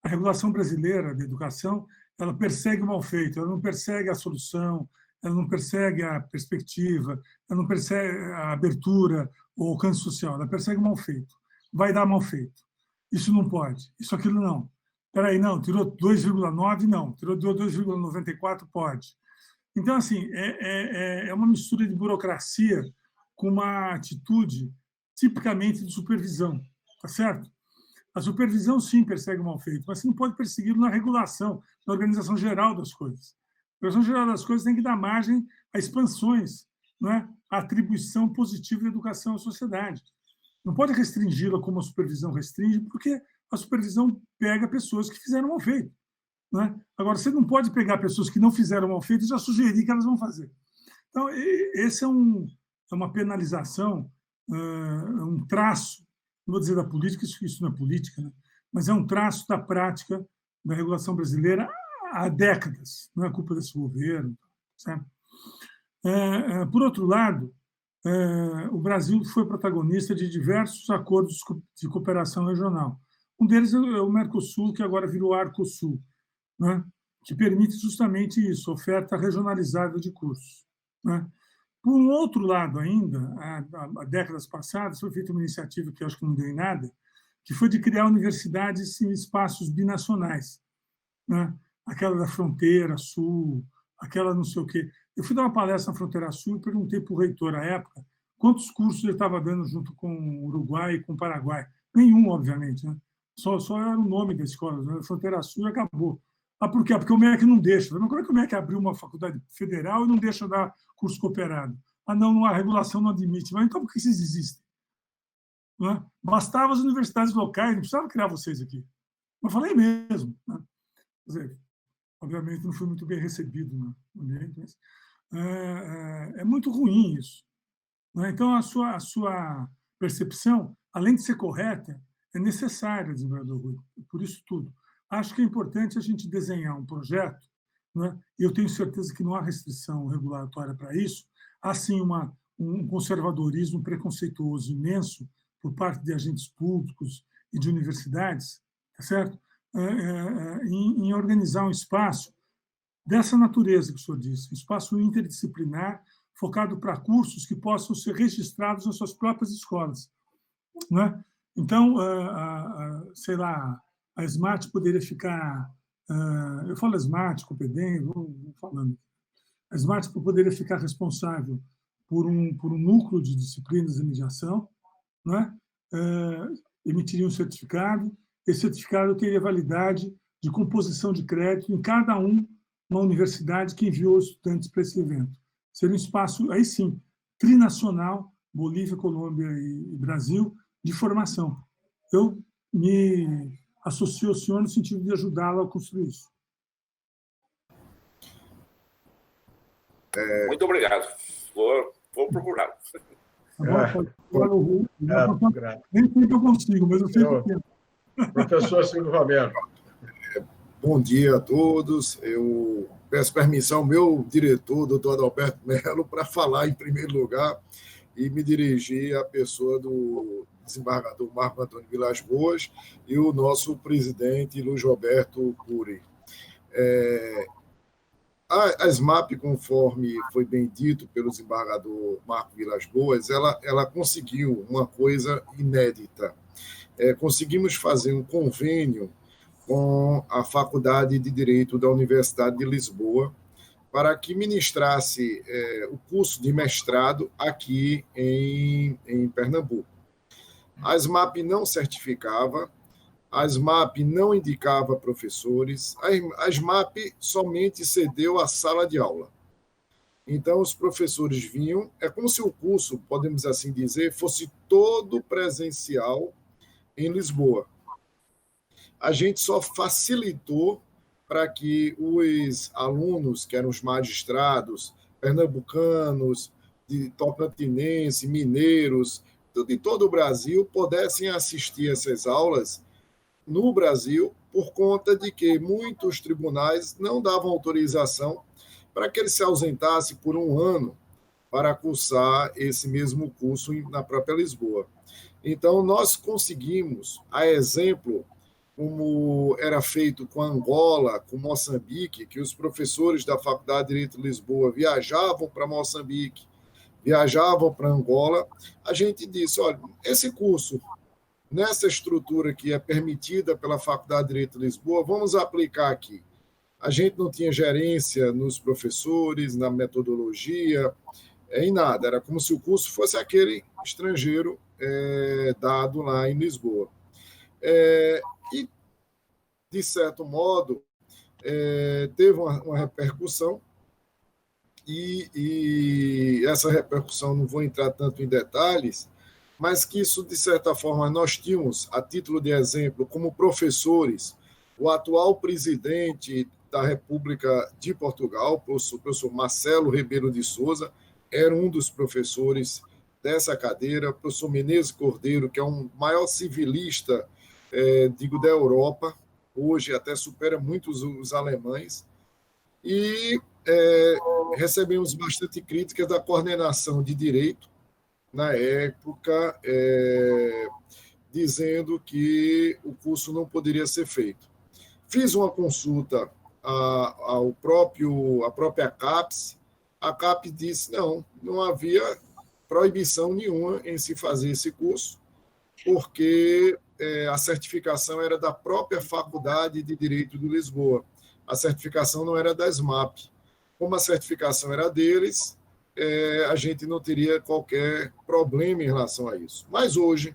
A regulação brasileira da educação, ela persegue o mal feito, ela não persegue a solução, ela não persegue a perspectiva, ela não persegue a abertura ou alcance social, ela persegue o mal feito. vai dar mal feito. Isso não pode, isso aquilo não. Espera aí, não, tirou 2,9, não, tirou 2,94, pode. Então, assim, é uma mistura de burocracia com uma atitude tipicamente de supervisão, tá certo? A supervisão, sim, persegue o mal feito, mas você não pode persegui-lo na regulação, na organização geral das coisas. A organização geral das coisas tem que dar margem a expansões, não é? A atribuição positiva da educação à sociedade. Não pode restringi-la como a supervisão restringe, porque a supervisão pega pessoas que fizeram mal feito. Não é? Agora, você não pode pegar pessoas que não fizeram mal feito e já sugerir que elas vão fazer. Então, esse é uma penalização, um traço, não vou dizer da política, isso não é política, né? Mas é um traço da prática da regulação brasileira há décadas. Não é culpa desse governo. Certo? Por outro lado, o Brasil foi protagonista de diversos acordos de cooperação regional. Um deles é o Mercosul, que agora virou Arcosul, né? Que permite justamente isso, oferta regionalizada de cursos. Né? Por um outro lado ainda, há décadas passadas, foi feita uma iniciativa que eu acho que não deu em nada, que foi de criar universidades em espaços binacionais. Né? Aquela da fronteira sul, aquela não sei o quê. Eu fui dar uma palestra na Fronteira Sul e perguntei para o reitor, à época, quantos cursos ele estava dando junto com o Uruguai e com o Paraguai. Nenhum, obviamente. Né? Só era o nome da escola, né? Fronteira Sul, e acabou. Por quê? Porque o MEC não deixa. Mas como é que o MEC abriu uma faculdade federal e não deixa dar curso cooperado? Não, a regulação não admite. Mas então por que vocês existem? Não é? Bastava as universidades locais, não precisava criar vocês aqui. Eu falei mesmo. Né? Quer dizer, obviamente não foi muito bem recebido no ambiente, mas é muito ruim isso. Né? Então, a sua percepção, além de ser correta, é necessária, desembargador Rui, por isso tudo. Acho que é importante a gente desenhar um projeto, né? E eu tenho certeza que não há restrição regulatória para isso, há sim um conservadorismo preconceituoso imenso por parte de agentes públicos e de universidades, tá certo? Em organizar um espaço dessa natureza que o senhor disse, um espaço interdisciplinar focado para cursos que possam ser registrados nas suas próprias escolas. Né? Então, sei lá, a Smart poderia ficar... eu falo Smart, Copedem, vou falando. A Smart poderia ficar responsável por um núcleo de disciplinas de mediação, né? Emitiria um certificado, esse certificado teria validade de composição de crédito em cada uma universidade que enviou estudantes para esse evento. Seria um espaço, aí sim, trinacional, Bolívia, Colômbia e Brasil, de formação. Eu me associo ao senhor no sentido de ajudá-lo a construir isso. Muito obrigado. Vou procurar. Nem sei que eu consigo, mas eu sei que eu... Professor Silvio Romero. Bom dia a todos. Eu peço permissão ao meu diretor, doutor Adalberto Mello, para falar em primeiro lugar e me dirigir à pessoa do desembargador Marco Antônio Vilas Boas e o nosso presidente Luiz Roberto Cury. A SMAP, conforme foi bem dito pelo desembargador Marco Vilas Boas, ela conseguiu uma coisa inédita. Conseguimos fazer um convênio com a Faculdade de Direito da Universidade de Lisboa para que ministrasse o curso de mestrado aqui em Pernambuco. A SMAP não certificava, a SMAP não indicava professores, a SMAP somente cedeu a sala de aula. Então, os professores vinham, é como se o curso, podemos assim dizer, fosse todo presencial em Lisboa. A gente só facilitou para que os alunos, que eram os magistrados, pernambucanos, de tocantinense, mineiros, de todo o Brasil, pudessem assistir essas aulas no Brasil, por conta de que muitos tribunais não davam autorização para que ele se ausentasse por um ano para cursar esse mesmo curso na própria Lisboa. Então, nós conseguimos, a exemplo, como era feito com Angola, com Moçambique, que os professores da Faculdade de Direito de Lisboa viajavam para Moçambique, viajavam para Angola, a gente disse, olha, esse curso nessa estrutura que é permitida pela Faculdade de Direito de Lisboa, vamos aplicar aqui. A gente não tinha gerência nos professores, na metodologia, em nada. Era como se o curso fosse aquele estrangeiro dado lá em Lisboa. E, de certo modo, teve uma repercussão, e essa repercussão, não vou entrar tanto em detalhes, mas que isso, de certa forma, nós tínhamos, a título de exemplo, como professores, o atual presidente da República de Portugal, o professor Marcelo Rebelo de Sousa, era um dos professores dessa cadeira, o professor Menezes Cordeiro, que é um maior civilista, da Europa, hoje até supera muito os alemães, e recebemos bastante críticas da coordenação de direito, na época, dizendo que o curso não poderia ser feito. Fiz uma consulta à própria CAPES. A CAPES disse não havia proibição nenhuma em se fazer esse curso, porque a certificação era da própria Faculdade de Direito de Lisboa. A certificação não era da SMAP. Como a certificação era deles, a gente não teria qualquer problema em relação a isso. Mas hoje,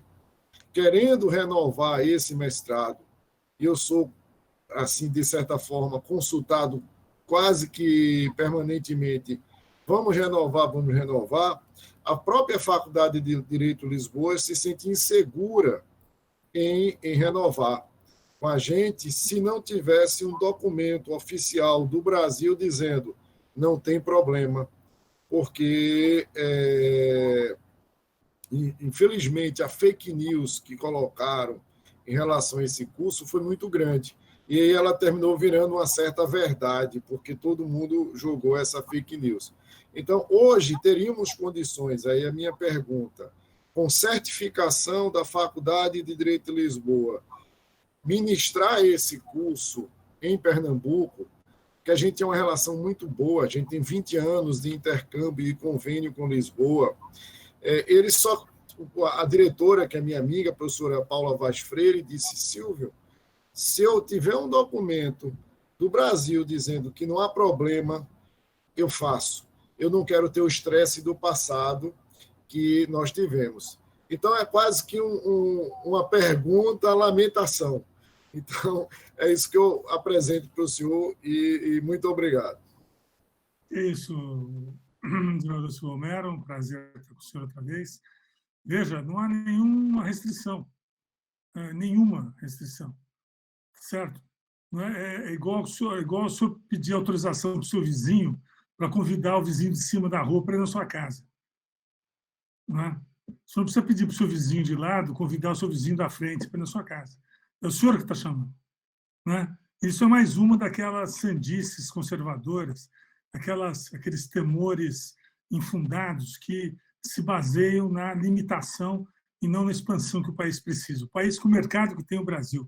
querendo renovar esse mestrado, e eu sou, assim, de certa forma, consultado quase que permanentemente, vamos renovar, a própria Faculdade de Direito de Lisboa se sente insegura em renovar com a gente se não tivesse um documento oficial do Brasil dizendo não tem problema, porque, infelizmente, a fake news que colocaram em relação a esse curso foi muito grande. E aí ela terminou virando uma certa verdade, porque todo mundo jogou essa fake news. Então, hoje, teríamos condições, aí a minha pergunta, com certificação da Faculdade de Direito de Lisboa, ministrar esse curso em Pernambuco, que a gente tem uma relação muito boa, a gente tem 20 anos de intercâmbio e convênio com Lisboa. A diretora, que é minha amiga, a professora Paula Vaz Freire, disse: Silvio, se eu tiver um documento do Brasil dizendo que não há problema, eu faço. Eu não quero ter o estresse do passado que nós tivemos. Então, é quase que uma pergunta, lamentação. Então, é isso que eu apresento para o senhor e muito obrigado. Isso, senhor Silvio Romero, um prazer estar com o senhor outra vez. Veja, não há nenhuma restrição, certo? Não é igual o senhor pedir autorização para o seu vizinho para convidar o vizinho de cima da rua para ir na sua casa. Não é? O senhor não precisa pedir para o seu vizinho de lado convidar o seu vizinho da frente para ir na sua casa. É o senhor que está chamando. Não é? Isso é mais uma daquelas sandices conservadoras, aqueles temores infundados que se baseiam na limitação e não na expansão que o país precisa. O país com o mercado que tem o Brasil,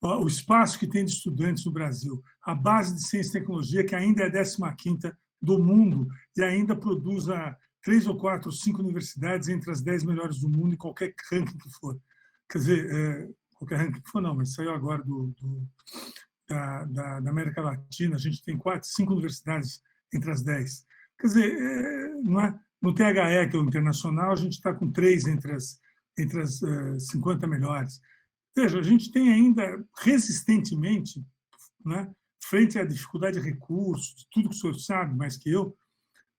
o espaço que tem de estudantes no Brasil, a base de ciência e tecnologia, que ainda é a 15ª do mundo e ainda produz 3 ou 4 ou 5 universidades entre as 10 melhores do mundo em qualquer ranking que for. Quer dizer, qualquer ranking que for não, mas saiu agora da América Latina, a gente tem 4, 5 universidades entre as 10. Quer dizer, no THE, que é o internacional, a gente está com 3 entre as 50 melhores. Veja, a gente tem ainda, resistentemente, frente à dificuldade de recursos, tudo que o senhor sabe mais que eu,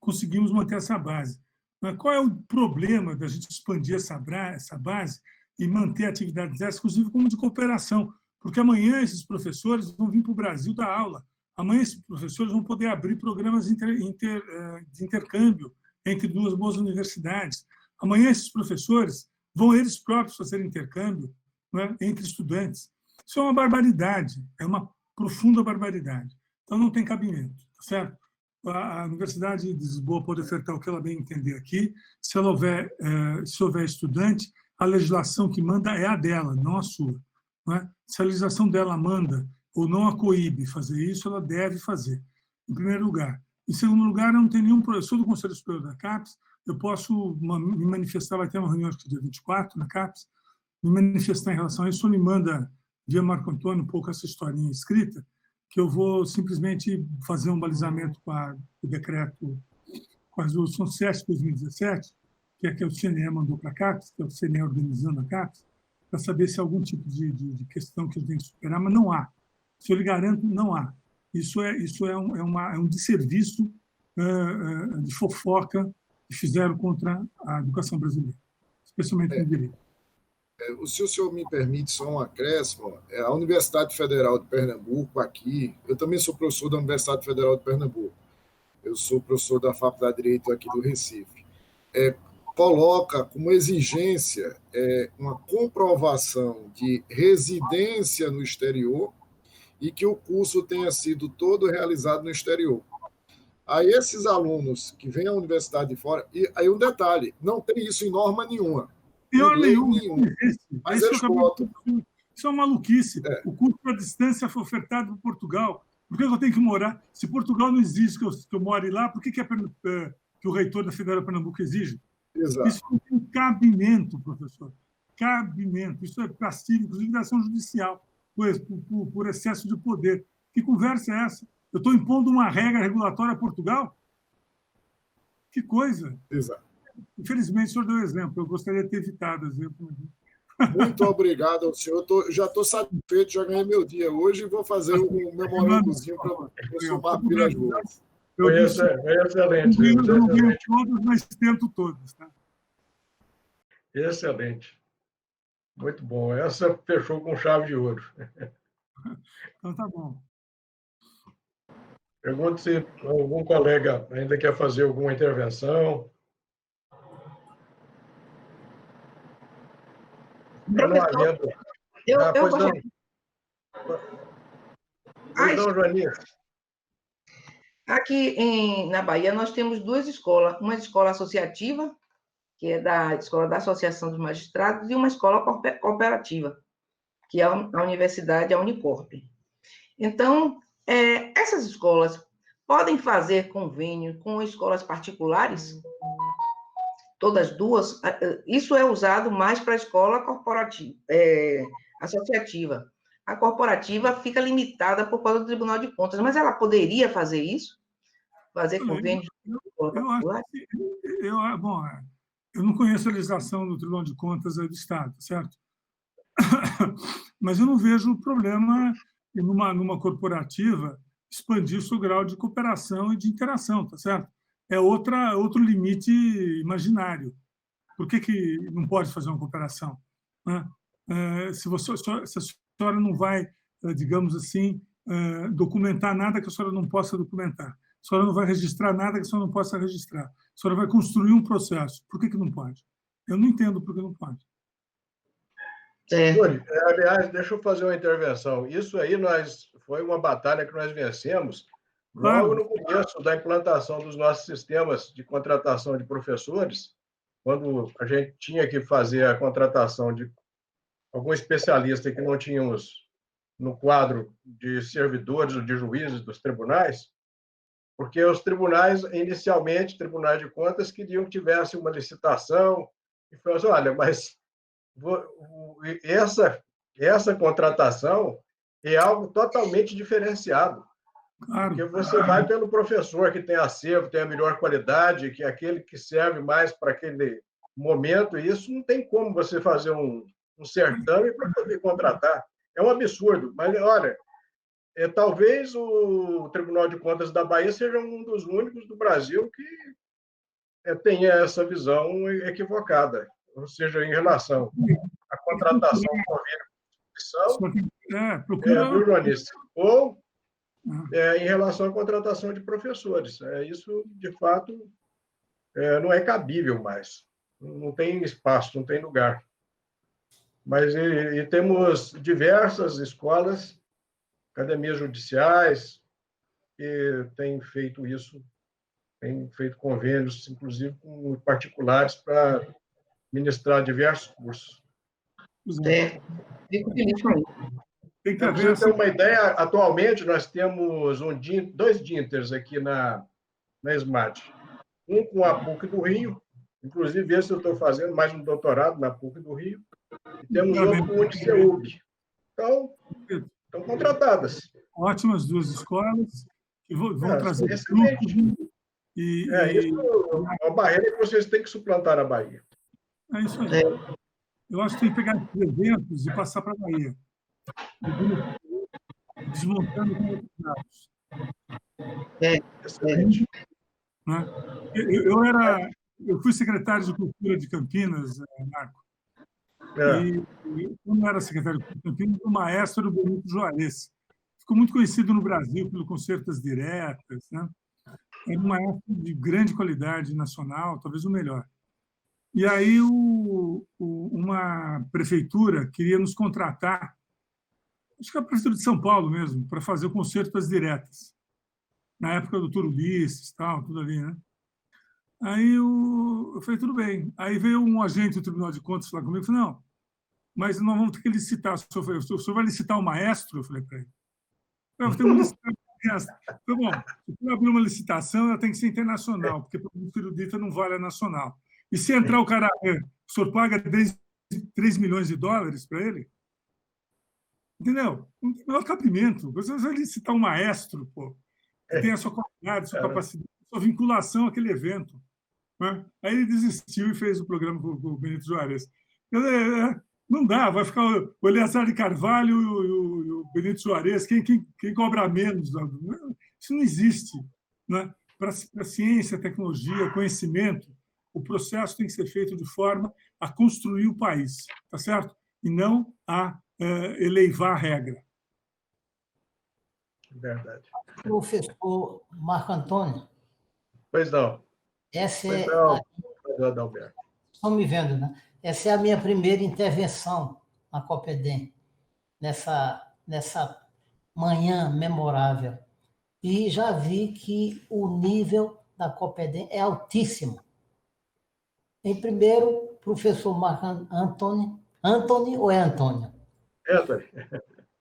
conseguimos manter essa base. Mas qual é o problema da gente expandir essa base e manter atividades dessas, inclusive como de cooperação? Porque amanhã esses professores vão vir para o Brasil dar aula. Amanhã esses professores vão poder abrir programas de intercâmbio entre 2 boas universidades. Amanhã esses professores vão eles próprios fazer intercâmbio entre estudantes. Isso é uma barbaridade, é uma profunda barbaridade. Então, não tem cabimento, tá certo? A Universidade de Lisboa pode ofertar o que ela bem entender aqui. Se houver estudante, a legislação que manda é a dela, não a sua. Não é? Se a legislação dela manda ou não a coíbe fazer isso, ela deve fazer, em primeiro lugar. Em segundo lugar, eu não tenho nenhum professor do Conselho Superior da CAPES, eu posso me manifestar, vai ter uma reunião acho que dia 24 na CAPES, me manifestar em relação a isso, me manda, via Marco Antônio, um pouco essa historinha escrita, que eu vou simplesmente fazer um balizamento com o decreto, com a resolução 7 de 2017, que é que o CNE mandou para a CAPES, que é o CNE organizando a CAPES, para saber se há algum tipo de questão que eu tenho que superar, mas não há. Se eu lhe garanto, não há. Isso é um desserviço de fofoca que fizeram contra a educação brasileira, especialmente no direito. Se o senhor me permite só um acréscimo, a Universidade Federal de Pernambuco, aqui, eu também sou professor da Universidade Federal de Pernambuco, eu sou professor da Faculdade de Direito aqui do Recife, coloca como exigência uma comprovação de residência no exterior e que o curso tenha sido todo realizado no exterior. Aí esses alunos que vêm à universidade de fora, e aí um detalhe, não tem isso em norma nenhuma. Pior nenhum. Mas eles botam. Isso é uma maluquice. O curso à distância foi ofertado por Portugal. Por que eu tenho que morar? Se Portugal não exige que eu more lá, por que que o reitor da Federal de Pernambuco exige? Exato. Isso não tem cabimento, professor. Cabimento. Isso é passivo, inclusive, da ação judicial, por excesso de poder. Que conversa é essa? Eu estou impondo uma regra regulatória a Portugal? Que coisa! Exato. Infelizmente, o senhor deu exemplo. Eu gostaria de ter evitado exemplo. Muito obrigado ao senhor. Já estou satisfeito, já ganhei meu dia hoje e vou fazer um memorândozinho para o professor Marco Vilas Boas. Foi excelente. Eu não ganho todos, mas tento todos. Tá? Excelente. Muito bom. Essa fechou com chave de ouro. Então, tá bom. Pergunto se algum colega ainda quer fazer alguma intervenção. Pois não, Joaninha. Aqui na Bahia, nós temos duas escolas. Uma escola associativa, que é da Escola da Associação dos Magistrados, e uma escola cooperativa, que é a Universidade, a Unicorp. Então, essas escolas podem fazer convênio com escolas particulares? Todas duas? Isso é usado mais para a escola corporativa, associativa. A corporativa fica limitada por causa do Tribunal de Contas, mas ela poderia fazer isso? Fazer convênio com escola particular? Eu não conheço a legislação do Tribunal de Contas do Estado, certo? Mas eu não vejo problema em numa corporativa expandir o seu grau de cooperação e de interação, tá certo? É outro limite imaginário. Por que não pode fazer uma cooperação? Se a senhora não vai, digamos assim, documentar nada que a senhora não possa documentar, a senhora não vai registrar nada que a senhora não possa registrar, a senhora vai construir um processo. Por que não pode? Eu não entendo por que não pode. Aliás, deixa eu fazer uma intervenção. Isso aí foi uma batalha que nós vencemos logo no começo da implantação dos nossos sistemas de contratação de professores, quando a gente tinha que fazer a contratação de algum especialista que não tínhamos no quadro de servidores ou de juízes dos tribunais, porque os tribunais, inicialmente, tribunais de contas, queriam que tivesse uma licitação, e falou assim, olha, mas essa contratação é algo totalmente diferenciado. Claro. Porque você vai pelo professor que tem acervo, tem a melhor qualidade, que é aquele que serve mais para aquele momento, e isso não tem como você fazer um certame para poder contratar. É um absurdo. Mas, olha, talvez o Tribunal de Contas da Bahia seja um dos únicos do Brasil que tenha essa visão equivocada, ou seja, em relação à contratação de convênio, viu, Joanice? Ou em relação à contratação de professores. Isso, de fato, não é cabível mais. Não tem espaço, não tem lugar. Mas temos diversas escolas, academias judiciais, que têm feito isso, têm feito convênios, inclusive com particulares, para ministrar diversos cursos. Fico feliz com isso. Para você ter uma ideia, atualmente nós temos dois Dinters aqui na SMAT. Um com a PUC do Rio Inclusive, esse eu estou fazendo mais um doutorado na PUC do Rio. E temos outro com o UniCeub. Então, estão contratadas. Ótimas duas escolas que vão trazer excelente. frutos. Isso é uma barreira que vocês têm que suplantar na Bahia. É isso aí. Eu acho que tem que pegar esses eventos e passar para a Bahia. Desmontando com dados. Excelente. Né? Eu fui secretário de Cultura de Campinas, Marco. E quando eu era secretário de Cultura de Campinas, o maestro era o Benito Juarez. Ficou muito conhecido no Brasil pelo Concertas Diretas. Né? Era um maestro de grande qualidade nacional, talvez o melhor. E aí uma prefeitura queria nos contratar, acho que a prefeitura de São Paulo mesmo, para fazer o Concertas Diretas. Na época do Dr. Ulisses, tal, tudo ali, né? Aí eu falei, tudo bem. Aí veio um agente do Tribunal de Contas falar comigo e falou, não, mas nós vamos ter que licitar. O senhor vai licitar o maestro? Eu falei para ele. Eu tenho que licitar o maestro. Falei, bom, se eu abrir uma licitação, ela tem que ser internacional, porque para o erudita não vale a nacional. E se entrar o cara, o senhor paga 3 milhões de dólares para ele? Entendeu? Não tem o menor cabimento. Você vai licitar um maestro, pô, que tem a sua qualidade, a sua capacidade, a sua vinculação àquele evento. Né? Aí ele desistiu e fez o programa com o Benito Juarez. Não dá, vai ficar o Eleazar de Carvalho e o Benito Juarez, quem cobra menos? Isso não existe. Né? Para a ciência, tecnologia, conhecimento, o processo tem que ser feito de forma a construir o país, tá certo? E não a elevar a regra. Verdade. Professor Marco Antônio. Pois não. Adalberto. Estão me vendo, né? Essa é a minha primeira intervenção na Copedem, nessa manhã memorável. E já vi que o nível da Copedem é altíssimo. Em primeiro, professor Marco Antônio. Antônio ou é Antônio? Antônio.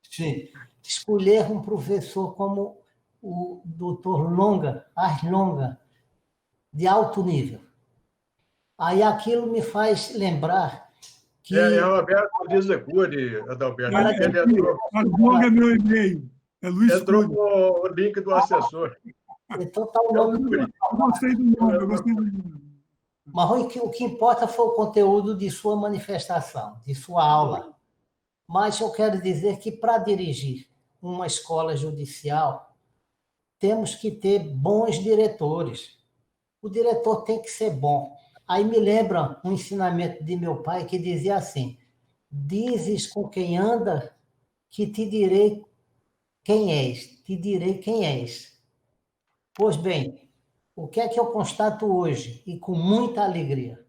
Sim. Escolher um professor como o doutor Ars Longa, de alto nível. Aí aquilo me faz lembrar que... É o Roberto Dizecuri, Adalberto. Ars Longa é meu e-mail. É Luiz entrou com o link do assessor. Então tá o nome... Eu gostei do nome, Mas o que importa foi o conteúdo de sua manifestação, de sua aula. Mas eu quero dizer que, para dirigir uma escola judicial, temos que ter bons diretores. O diretor tem que ser bom. Aí me lembra um ensinamento de meu pai que dizia assim: dizes com quem anda que te direi quem és, te direi quem és. Pois bem, o que é que eu constato hoje, e com muita alegria?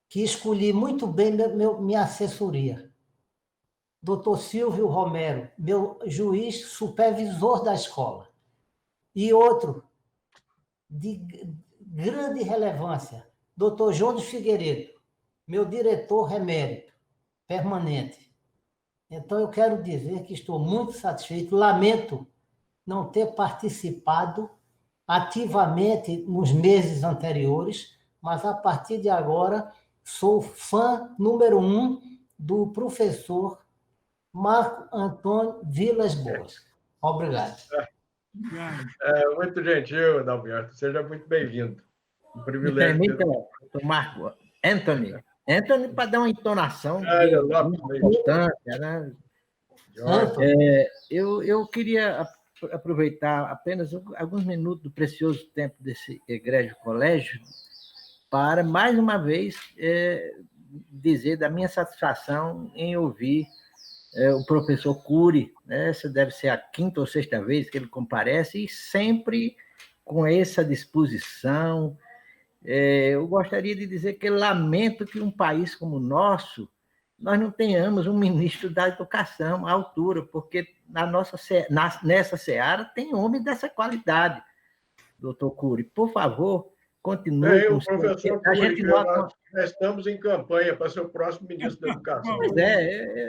Que escolhi muito bem minha assessoria. Dr. Silvio Romero, meu juiz supervisor da escola. E outro, de grande relevância, Dr. João de Figueiredo, meu diretor emérito, permanente. Então, eu quero dizer que estou muito satisfeito, lamento não ter participado ativamente nos meses anteriores, mas a partir de agora sou fã número 1 do professor Marco Antônio Vilas Boas. Obrigado. Muito gentil, Adalberto. Seja muito bem-vindo. Um privilégio. Me permita, Marco Anthony, para dar uma entonação constância, né? Eu queria aproveitar apenas alguns minutos do precioso tempo desse egrégio colégio para, mais uma vez, dizer da minha satisfação em ouvir o professor Cury, né? Essa deve ser a 5ª ou 6ª vez que ele comparece, e sempre com essa disposição. Eu gostaria de dizer que lamento que um país como o nosso, nós não tenhamos um ministro da educação à altura, porque nessa seara tem homem dessa qualidade, doutor Cury. Por favor, continue. Professor Cury, nós estamos em campanha para ser o próximo ministro da Educação. Pois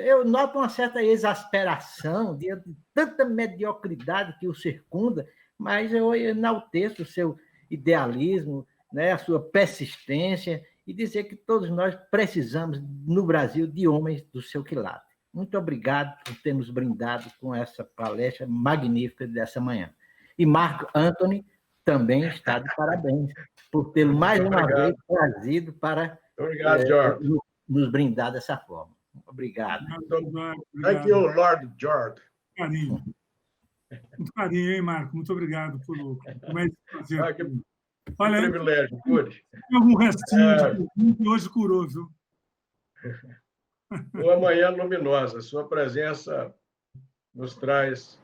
eu noto uma certa exasperação diante de tanta mediocridade que o circunda, mas eu enalteço o seu idealismo, né, a sua persistência e dizer que todos nós precisamos, no Brasil, de homens do seu quilate. Muito obrigado por ter nos brindado com essa palestra magnífica dessa manhã. E Marco Antony também está de parabéns por tê-lo mais uma vez trazido para Obrigado, George. nos brindar dessa forma. Obrigado. Thank you, Lord George. Carinho. Muito carinho, hein, Marco? Muito obrigado por mais prazer. Que Olha, privilégio, Curi. Tem algum restinho de pergunta e hoje curou, viu? Uma manhã luminosa. Sua presença nos traz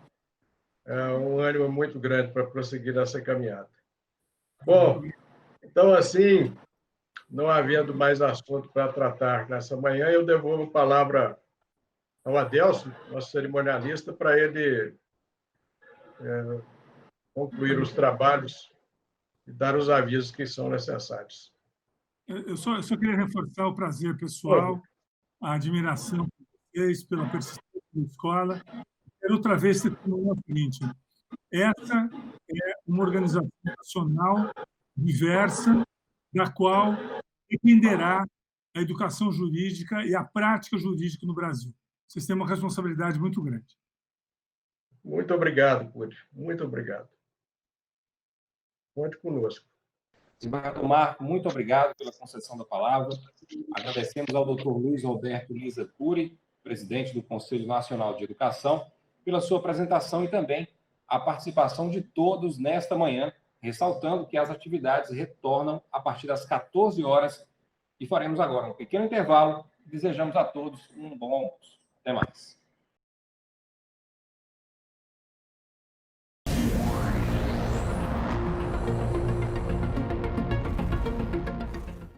um ânimo muito grande para prosseguir nessa caminhada. Bom, então, assim, não havendo mais assunto para tratar nessa manhã, eu devolvo a palavra ao Adelson, nosso cerimonialista, para ele concluir os trabalhos e dar os avisos que são necessários. Eu só queria reforçar o prazer pessoal, a admiração por vocês, pela persistência da escola. Quero outra vez terminar o seguinte: essa é uma organização nacional diversa, da qual dependerá a educação jurídica e a prática jurídica no Brasil. Vocês têm uma responsabilidade muito grande. Muito obrigado, Curi. Muito obrigado. Conte conosco. Desembargador Marco, muito obrigado pela concessão da palavra. Agradecemos ao doutor Luiz Roberto Lisa Cury, presidente do Conselho Nacional de Educação, pela sua apresentação e também a participação de todos nesta manhã, ressaltando que as atividades retornam a partir das 14 horas e faremos agora um pequeno intervalo. Desejamos a todos um bom almoço. Até mais.